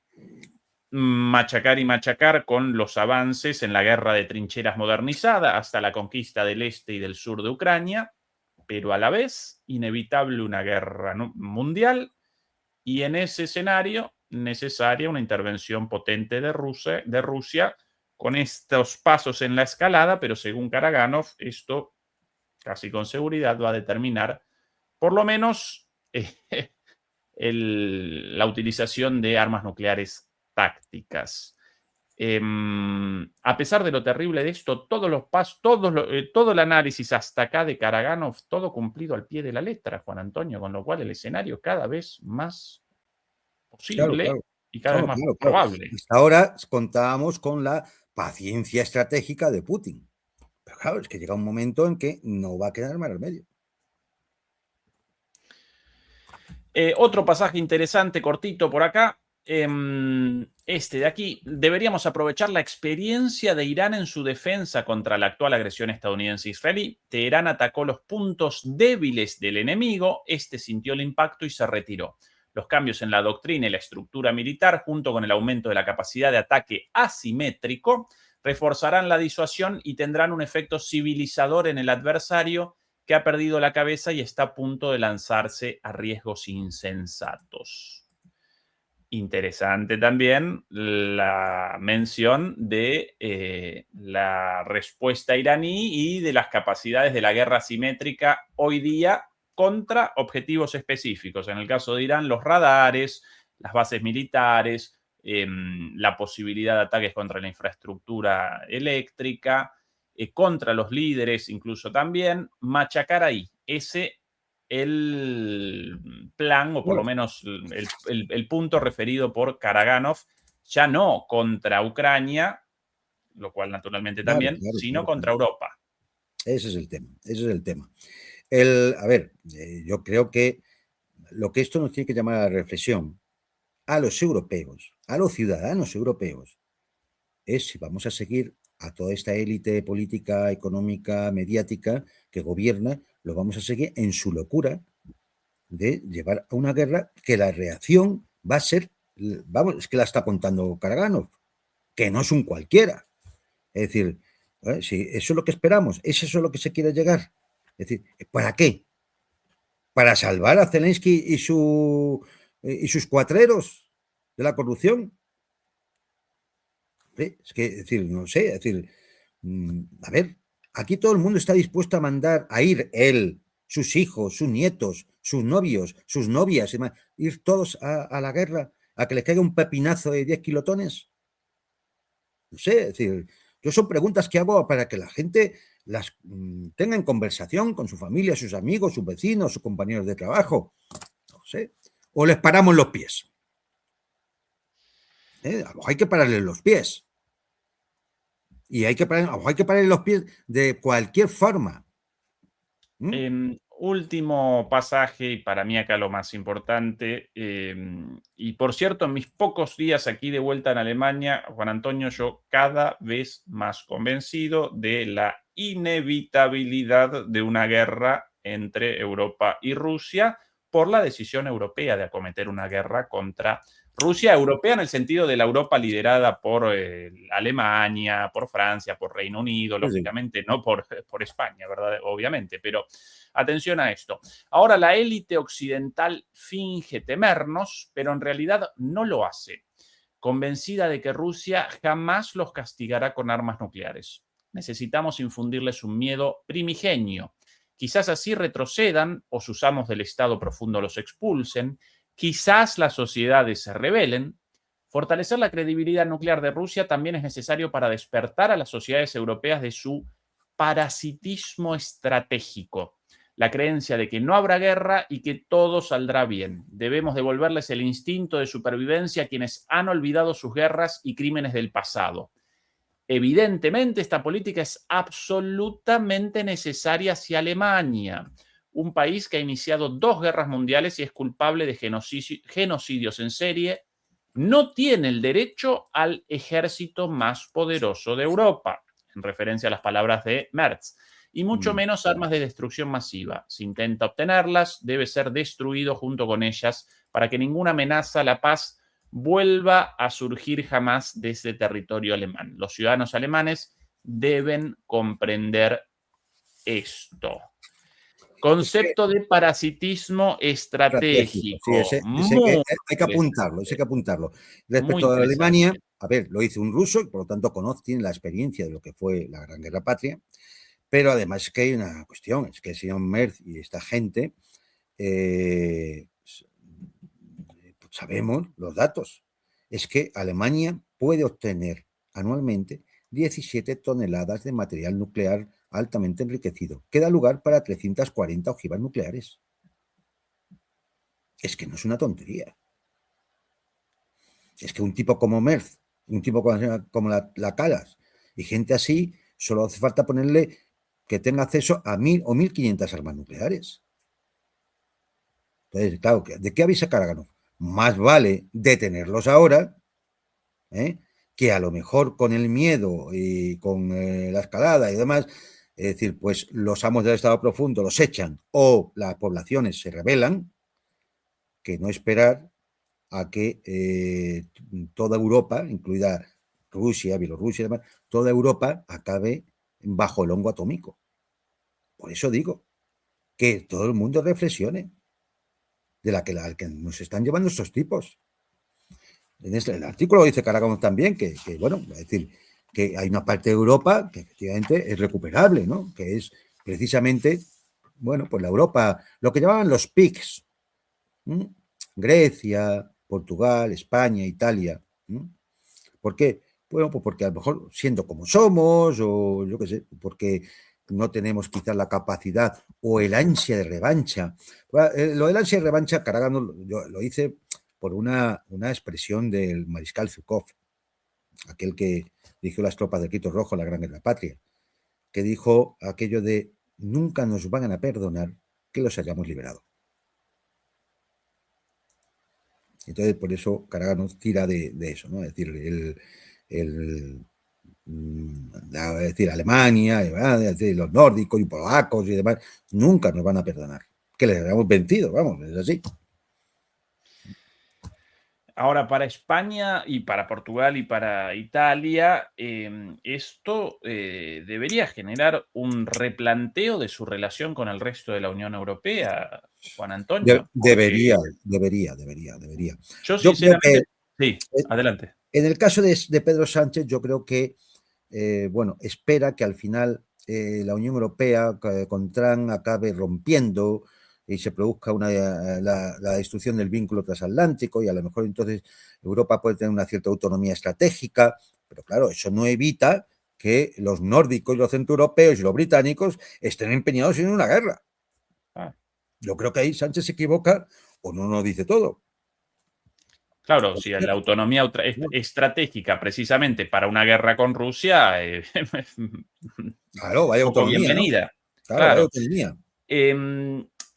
machacar y machacar con los avances en la guerra de trincheras modernizada hasta la conquista del este y del sur de Ucrania, pero a la vez inevitable una guerra mundial y en ese escenario necesaria una intervención potente de Rusia con estos pasos en la escalada, pero según Karaganov, esto casi con seguridad va a determinar por lo menos la utilización de armas nucleares tácticas. A pesar de lo terrible de esto, todos los pasos, todo el análisis hasta acá de Karaganov, todo cumplido al pie de la letra, Juan Antonio, con lo cual el escenario cada vez más posible y cada vez más probable. Hasta ahora contábamos con la paciencia estratégica de Putin. Pero claro, es que llega un momento en que no va a quedar mal al medio. Otro pasaje interesante, cortito por acá. Este de aquí, deberíamos aprovechar la experiencia de Irán en su defensa contra la actual agresión estadounidense-israelí. Teherán atacó los puntos débiles del enemigo, este sintió el impacto y se retiró. Los cambios en la doctrina y la estructura militar, junto con el aumento de la capacidad de ataque asimétrico, reforzarán la disuasión y tendrán un efecto civilizador en el adversario que ha perdido la cabeza y está a punto de lanzarse a riesgos insensatos. Interesante también la mención de la respuesta iraní y de las capacidades de la guerra asimétrica hoy día contra objetivos específicos. En el caso de Irán, los radares, las bases militares, la posibilidad de ataques contra la infraestructura eléctrica, contra los líderes incluso también, machacar ahí. Ese el plan, o por lo Bueno, menos el punto referido por Karaganov, ya no contra Ucrania, lo cual naturalmente claro, también, claro, sino claro, contra claro. Europa. Ese es el tema, ese es el tema. A ver, yo creo que lo que esto nos tiene que llamar a la reflexión a los europeos, a los ciudadanos europeos, es si vamos a seguir a toda esta élite política, económica, mediática que gobierna, lo vamos a seguir en su locura de llevar a una guerra que la reacción va a ser, vamos, es que la está contando Karaganov, que no es un cualquiera. Es decir, si eso es lo que esperamos, ¿es eso lo que se quiere llegar? Es decir, ¿para qué? ¿Para salvar a Zelensky y sus cuatreros de la corrupción? Es que, es decir, no sé, es decir, a ver, aquí todo el mundo está dispuesto a mandar a ir él, sus hijos, sus nietos, sus novios, sus novias, ir todos a la guerra, a que les caiga un pepinazo de 10 kilotones. No sé, es decir, yo son preguntas que hago para que la gente las tenga en conversación con su familia, sus amigos, sus vecinos, sus compañeros de trabajo. No sé. O les paramos los pies. A lo mejor hay que pararles los pies. Y hay que pararles los pies de cualquier forma. Último pasaje, y para mí acá lo más importante, y por cierto, en mis pocos días aquí de vuelta en Alemania, Juan Antonio, yo cada vez más convencido de la inevitabilidad de una guerra entre Europa y Rusia por la decisión europea de acometer una guerra contra Rusia, europea en el sentido de la Europa liderada por Alemania, por Francia, por Reino Unido, Sí, sí. lógicamente, no por España, ¿verdad? Obviamente, pero atención a esto. Ahora la élite occidental finge temernos, pero en realidad no lo hace, convencida de que Rusia jamás los castigará con armas nucleares. Necesitamos infundirles un miedo primigenio. Quizás así retrocedan o sus amos del Estado profundo los expulsen. Quizás las sociedades se rebelen. Fortalecer la credibilidad nuclear de Rusia también es necesario para despertar a las sociedades europeas de su parasitismo estratégico, la creencia de que no habrá guerra y que todo saldrá bien. Debemos devolverles el instinto de supervivencia a quienes han olvidado sus guerras y crímenes del pasado. Evidentemente, esta política es absolutamente necesaria hacia Alemania, un país que ha iniciado 2 guerras mundiales y es culpable de genocidios en serie. No tiene el derecho al ejército más poderoso de Europa, en referencia a las palabras de Merz, y mucho menos armas de destrucción masiva. Si intenta obtenerlas, debe ser destruido junto con ellas para que ninguna amenaza a la paz vuelva a surgir jamás desde territorio alemán. Los ciudadanos alemanes deben comprender esto. Concepto de parasitismo Estratégico. Sí, estratégico. hay que apuntarlo, ese hay que apuntarlo. Muy Respecto a Alemania, interesante. a ver, lo hizo un ruso y por lo tanto tiene la experiencia de lo que fue la Gran Guerra Patria, pero además es que hay una cuestión, es que el señor Merz y esta gente, sabemos los datos, es que Alemania puede obtener anualmente 17 toneladas de material nuclear altamente enriquecido, que da lugar para 340 ojivas nucleares. Es que no es una tontería. Es que un tipo como Merz, un tipo como la Calas y gente así, solo hace falta ponerle que tenga acceso a 1.000 o 1.500 armas nucleares. Entonces, claro, ¿de qué avisa Karaganov? Más vale detenerlos ahora, que a lo mejor con el miedo y con la escalada y demás, es decir, pues los amos del Estado profundo los echan o las poblaciones se rebelan, que no esperar a que toda Europa, incluida Rusia, Bielorrusia y demás, toda Europa acabe bajo el hongo atómico. Por eso digo que todo el mundo reflexione de la que nos están llevando estos tipos. En el artículo dice Karaganov también que, bueno, es decir, que hay una parte de Europa que efectivamente es recuperable, ¿no? Que es precisamente, bueno, pues la Europa, lo que llamaban los PICs, Grecia, Portugal, España, Italia. ¿Por qué? Bueno, pues porque a lo mejor siendo como somos, o yo qué sé, porque no tenemos quizás la capacidad o el ansia de revancha. Lo del ansia de revancha, Caragano, yo lo hice por una expresión del mariscal Zhukov, aquel que dirigió las tropas del Grito Rojo en la Gran Guerra Patria, que dijo aquello de nunca nos van a perdonar que los hayamos liberado. Entonces, por eso Caragano tira de eso, ¿no? Es decir, es decir, Alemania, es decir, los nórdicos y polacos y demás, nunca nos van a perdonar. Que les hayamos vencido, vamos, es así. Ahora, para España y para Portugal y para Italia, esto debería generar un replanteo de su relación con el resto de la Unión Europea, Juan Antonio. Debería. Yo creo sinceramente... que, sí, adelante. En el caso de Pedro Sánchez, yo creo que, bueno, espera que al final la Unión Europea con Trump acabe rompiendo y se produzca la destrucción del vínculo transatlántico y a lo mejor entonces Europa puede tener una cierta autonomía estratégica, pero claro, eso no evita que los nórdicos, los centroeuropeos y los británicos estén empeñados en una guerra. Yo creo que ahí Sánchez se equivoca o no nos dice todo. Claro, si la autonomía estratégica precisamente para una guerra con Rusia, claro, vaya autonomía, bienvenida. ¿no? Claro. Vaya autonomía.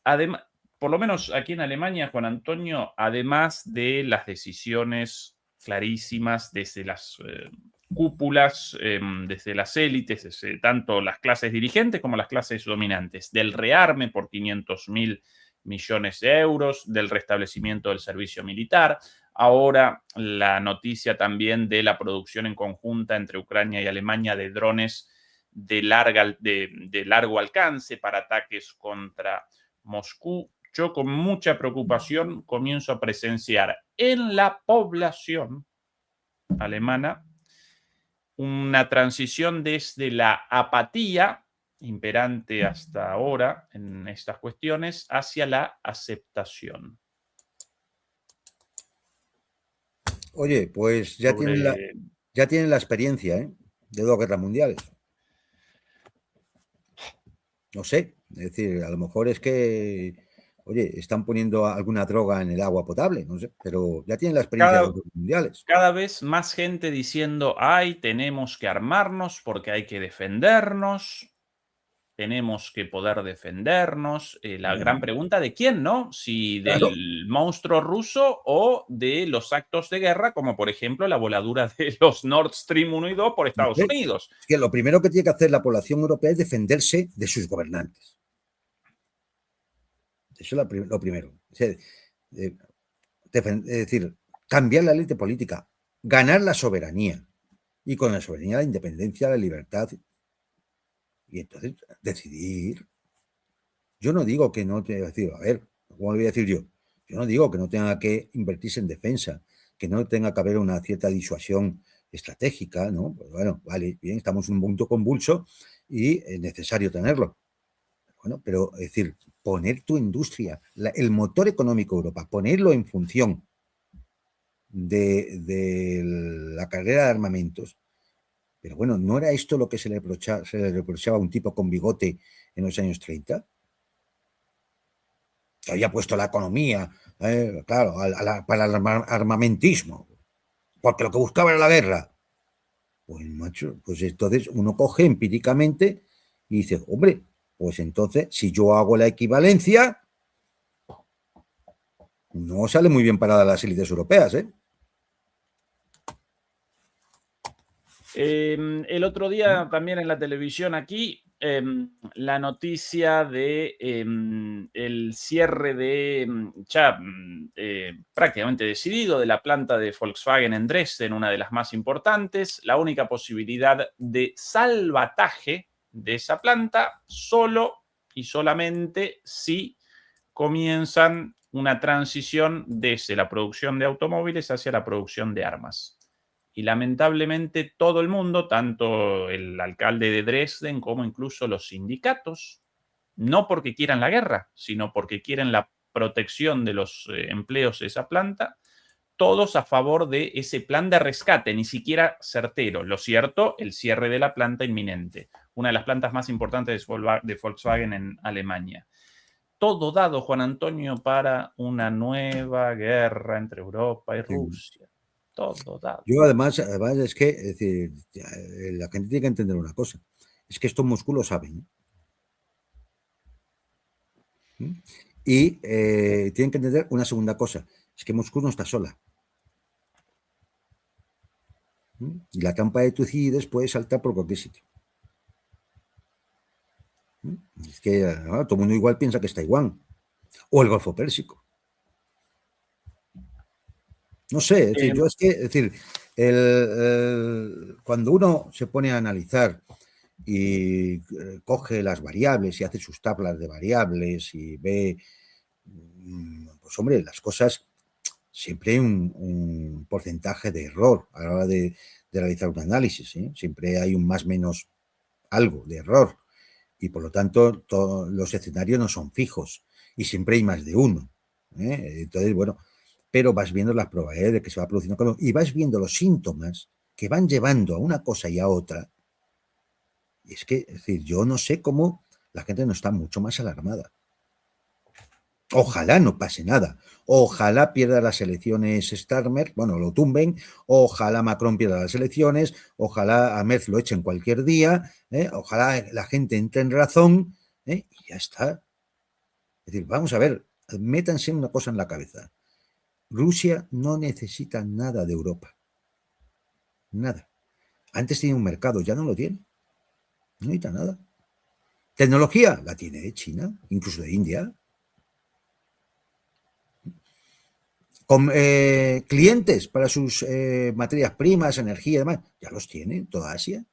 Además, por lo menos aquí en Alemania, Juan Antonio, además de las decisiones clarísimas desde las cúpulas, desde las élites, desde tanto las clases dirigentes como las clases dominantes, del rearme por 500.000 millones de euros, del restablecimiento del servicio militar, ahora la noticia también de la producción en conjunta entre Ucrania y Alemania de drones de largo alcance para ataques contra Moscú. Yo con mucha preocupación comienzo a presenciar en la población alemana una transición desde la apatía imperante hasta ahora en estas cuestiones hacia la aceptación. Oye, pues ya tienen la experiencia de 2 guerras mundiales. No sé, es decir, a lo mejor es que, oye, están poniendo alguna droga en el agua potable, no sé, pero ya tienen la experiencia de 2 guerras mundiales. Cada vez más gente diciendo, ay, tenemos que armarnos porque hay que defendernos, tenemos que poder defendernos. La gran pregunta de quién, ¿no? Si del monstruo ruso o de los actos de guerra, como por ejemplo la voladura de los Nord Stream 1 y 2 por Estados Unidos. Es que lo primero que tiene que hacer la población europea es defenderse de sus gobernantes. Eso es lo primero. Es decir, cambiar la élite política, ganar la soberanía y con la soberanía la independencia, la libertad. Y entonces decidir. Yo no digo que no te decir, a ver, ¿cómo le voy a decir yo? Yo no digo que no tenga que invertirse en defensa, que no tenga que haber una cierta disuasión estratégica, ¿no? Pues bueno, vale, bien, estamos en un punto convulso y es necesario tenerlo. Bueno, pero es decir, poner tu industria, el motor económico de Europa, ponerlo en función de la carrera de armamentos. Pero bueno, ¿no era esto lo que se le reprochaba a un tipo con bigote en los años 30? Que había puesto la economía, claro, para el armamentismo, porque lo que buscaba era la guerra. Pues, macho, pues entonces uno coge empíricamente y dice, hombre, pues entonces, si yo hago la equivalencia, no sale muy bien parada las élites europeas, ¿eh? El otro día también en la televisión aquí, la noticia de el cierre de ya prácticamente decidido de la planta de Volkswagen en Dresden, una de las más importantes, la única posibilidad de salvataje de esa planta solo y solamente si comienzan una transición desde la producción de automóviles hacia la producción de armas. Y lamentablemente todo el mundo, tanto el alcalde de Dresden como incluso los sindicatos, no porque quieran la guerra, sino porque quieren la protección de los empleos de esa planta, todos a favor de ese plan de rescate, ni siquiera certero. Lo cierto, el cierre de la planta inminente. una de las plantas más importantes de Volkswagen en Alemania. Todo dado, Juan Antonio, para una nueva guerra entre Europa y Rusia. Todo dado. Yo además es que, es decir, la gente tiene que entender una cosa. Es que esto en Moscú lo saben. Y tienen que entender una segunda cosa. Es que Moscú no está sola. Y la trampa de Tucídides puede saltar por cualquier sitio. Es que todo el mundo igual piensa que es Taiwán o el Golfo Pérsico. No sé, es decir, yo es que, es decir, cuando uno se pone a analizar y coge las variables y hace sus tablas de variables y ve, pues hombre, las cosas, siempre hay un porcentaje de error a la hora de realizar un análisis, ¿eh? Siempre hay un más menos algo de error y por lo tanto todos los escenarios no son fijos y siempre hay más de uno, ¿eh? Entonces, bueno, pero vas viendo las probabilidades de que se va produciendo y vas viendo los síntomas que van llevando a una cosa y a otra. Y es que, es decir, yo no sé cómo la gente no está mucho más alarmada. Ojalá no pase nada. Ojalá pierda las elecciones Starmer, bueno, lo tumben. Ojalá Macron pierda las elecciones. Ojalá a Merz lo echen cualquier día. Ojalá la gente entre en razón. Y ya está. Es decir, vamos a ver, métanse una cosa en la cabeza. Rusia no necesita nada de Europa. Nada. Antes tenía un mercado, ya no lo tiene. No necesita nada. Tecnología la tiene China, incluso de India. Con clientes para sus materias primas, energía y demás, ya los tiene toda Asia.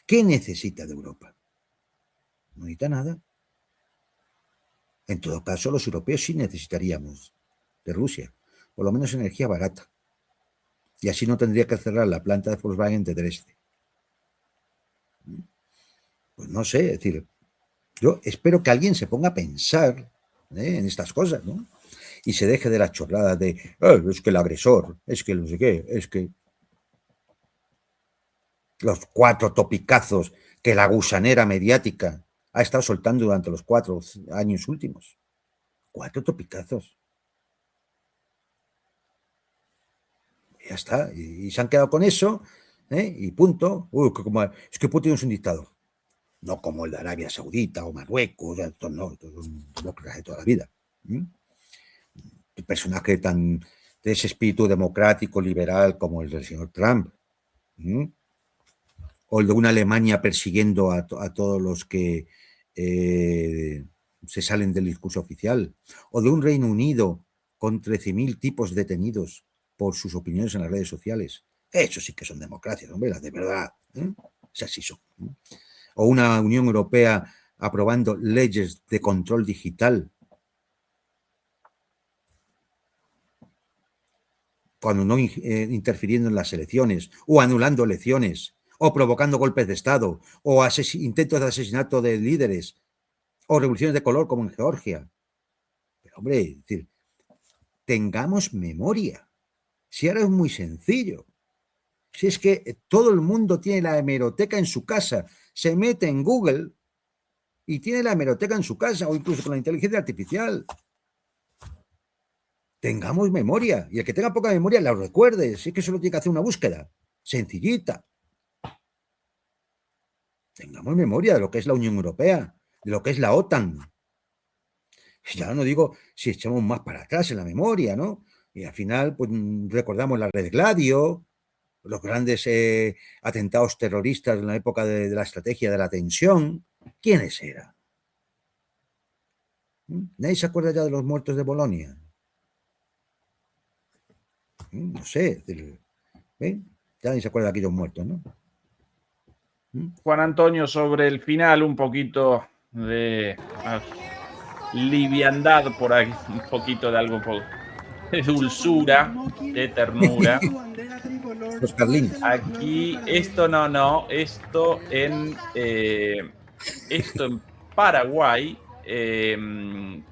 ¿Qué necesita de Europa? No necesita nada. En todo caso, los europeos sí necesitaríamos de Rusia, por lo menos energía barata. Y así no tendría que cerrar la planta de Volkswagen de Dresde. Pues no sé, es decir, yo espero que alguien se ponga a pensar en estas cosas, ¿no? Y se deje de las chorradas de es que el agresor, es que no sé qué, es que los 4 topicazos que la gusanera mediática ha estado soltando durante los 4 años últimos. 4 topicazos. Ya está, y se han quedado con eso, y punto. Es que Putin es un dictador. No como el de Arabia Saudita o Marruecos, estos no, estos son demócratas de toda la vida. Un personaje de ese espíritu democrático, liberal, como el del señor Trump. O el de una Alemania persiguiendo a todos los que se salen del discurso oficial. O de un Reino Unido con 13.000 tipos detenidos por sus opiniones en las redes sociales. Eso sí que son democracias, hombre, las de verdad. Esas sí son. O una Unión Europea aprobando leyes de control digital. Cuando no interfiriendo en las elecciones, o anulando elecciones, o provocando golpes de Estado, o intentos de asesinato de líderes, o revoluciones de color como en Georgia. Pero, hombre, es decir, tengamos memoria. Si ahora es muy sencillo. Si es que todo el mundo tiene la hemeroteca en su casa, se mete en Google y tiene la hemeroteca en su casa, o incluso con la inteligencia artificial. Tengamos memoria. Y el que tenga poca memoria, la recuerde. Si es que solo tiene que hacer una búsqueda sencillita. Tengamos memoria de lo que es la Unión Europea, de lo que es la OTAN. Ya no digo si echamos más para atrás en la memoria, ¿no? Y al final, pues recordamos la Red Gladio, los grandes atentados terroristas en la época de la estrategia de la tensión. ¿Quiénes eran? ¿Nadie se acuerda ya de los muertos de Bolonia? No sé. ¿Ven? Ya nadie se acuerda de aquellos muertos, ¿no? Juan Antonio, sobre el final, un poquito de liviandad por ahí, un poquito de algo de dulzura, de ternura. Los carlines. Aquí, esto en Paraguay,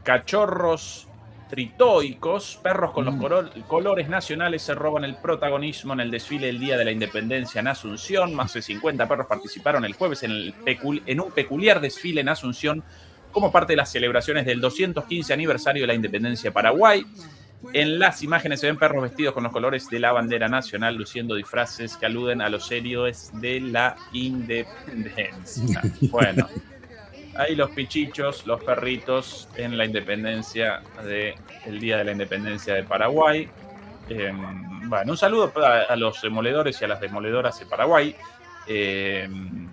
cachorros tritoicos, perros con los colores nacionales se roban el protagonismo en el desfile del Día de la Independencia en Asunción. Más de 50 perros participaron el jueves en un peculiar desfile en Asunción como parte de las celebraciones del 215 aniversario de la Independencia de Paraguay. En las imágenes se ven perros vestidos con los colores de la bandera nacional, luciendo disfraces que aluden a los héroes de la independencia. Bueno, ahí los pichichos, los perritos en la independencia el Día de la Independencia de Paraguay. Bueno, un saludo a los demoledores y a las demoledoras de Paraguay.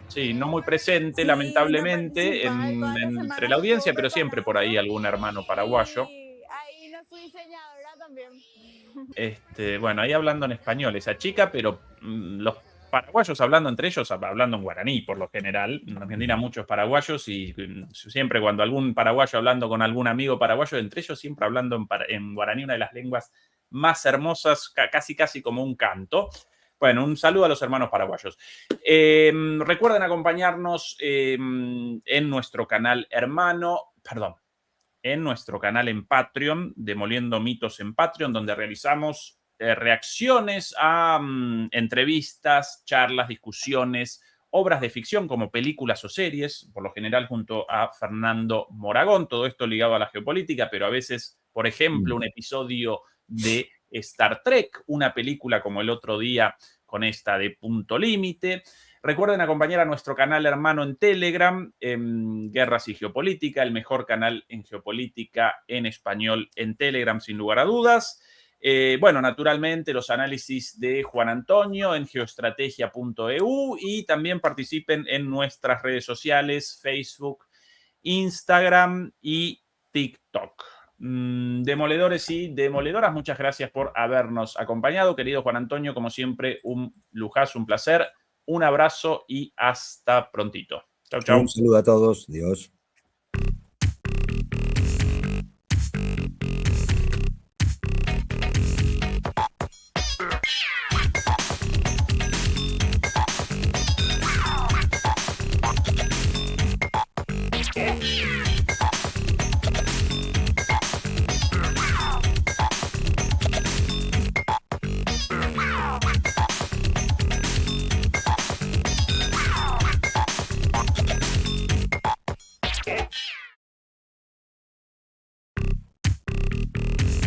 Sí, no muy presente, sí, lamentablemente, entre la audiencia, pero siempre por ahí algún hermano paraguayo. Ahí no fui diseñadora también. Bueno, ahí hablando en español esa chica, pero los paraguayos hablando entre ellos, hablando en guaraní por lo general. En Argentina muchos paraguayos y siempre cuando algún paraguayo hablando con algún amigo paraguayo, entre ellos siempre hablando en guaraní, una de las lenguas más hermosas, casi como un canto. Bueno, un saludo a los hermanos paraguayos. Recuerden acompañarnos en nuestro canal en nuestro canal en Patreon, Demoliendo Mitos en Patreon, donde realizamos reacciones a entrevistas, charlas, discusiones, obras de ficción como películas o series, por lo general junto a Fernando Moragón, todo esto ligado a la geopolítica, pero a veces, por ejemplo, un episodio de Star Trek, una película como el otro día con esta de Punto Límite. Recuerden acompañar a nuestro canal hermano en Telegram, en Guerras y Geopolítica, el mejor canal en geopolítica en español en Telegram, sin lugar a dudas. Bueno, naturalmente los análisis de Juan Antonio en geoestrategia.eu y también participen en nuestras redes sociales, Facebook, Instagram y TikTok. Demoledores y demoledoras, muchas gracias por habernos acompañado. Querido Juan Antonio, como siempre, un lujazo, un placer. Un abrazo y hasta prontito. Chau, chau. Un saludo a todos. Dios.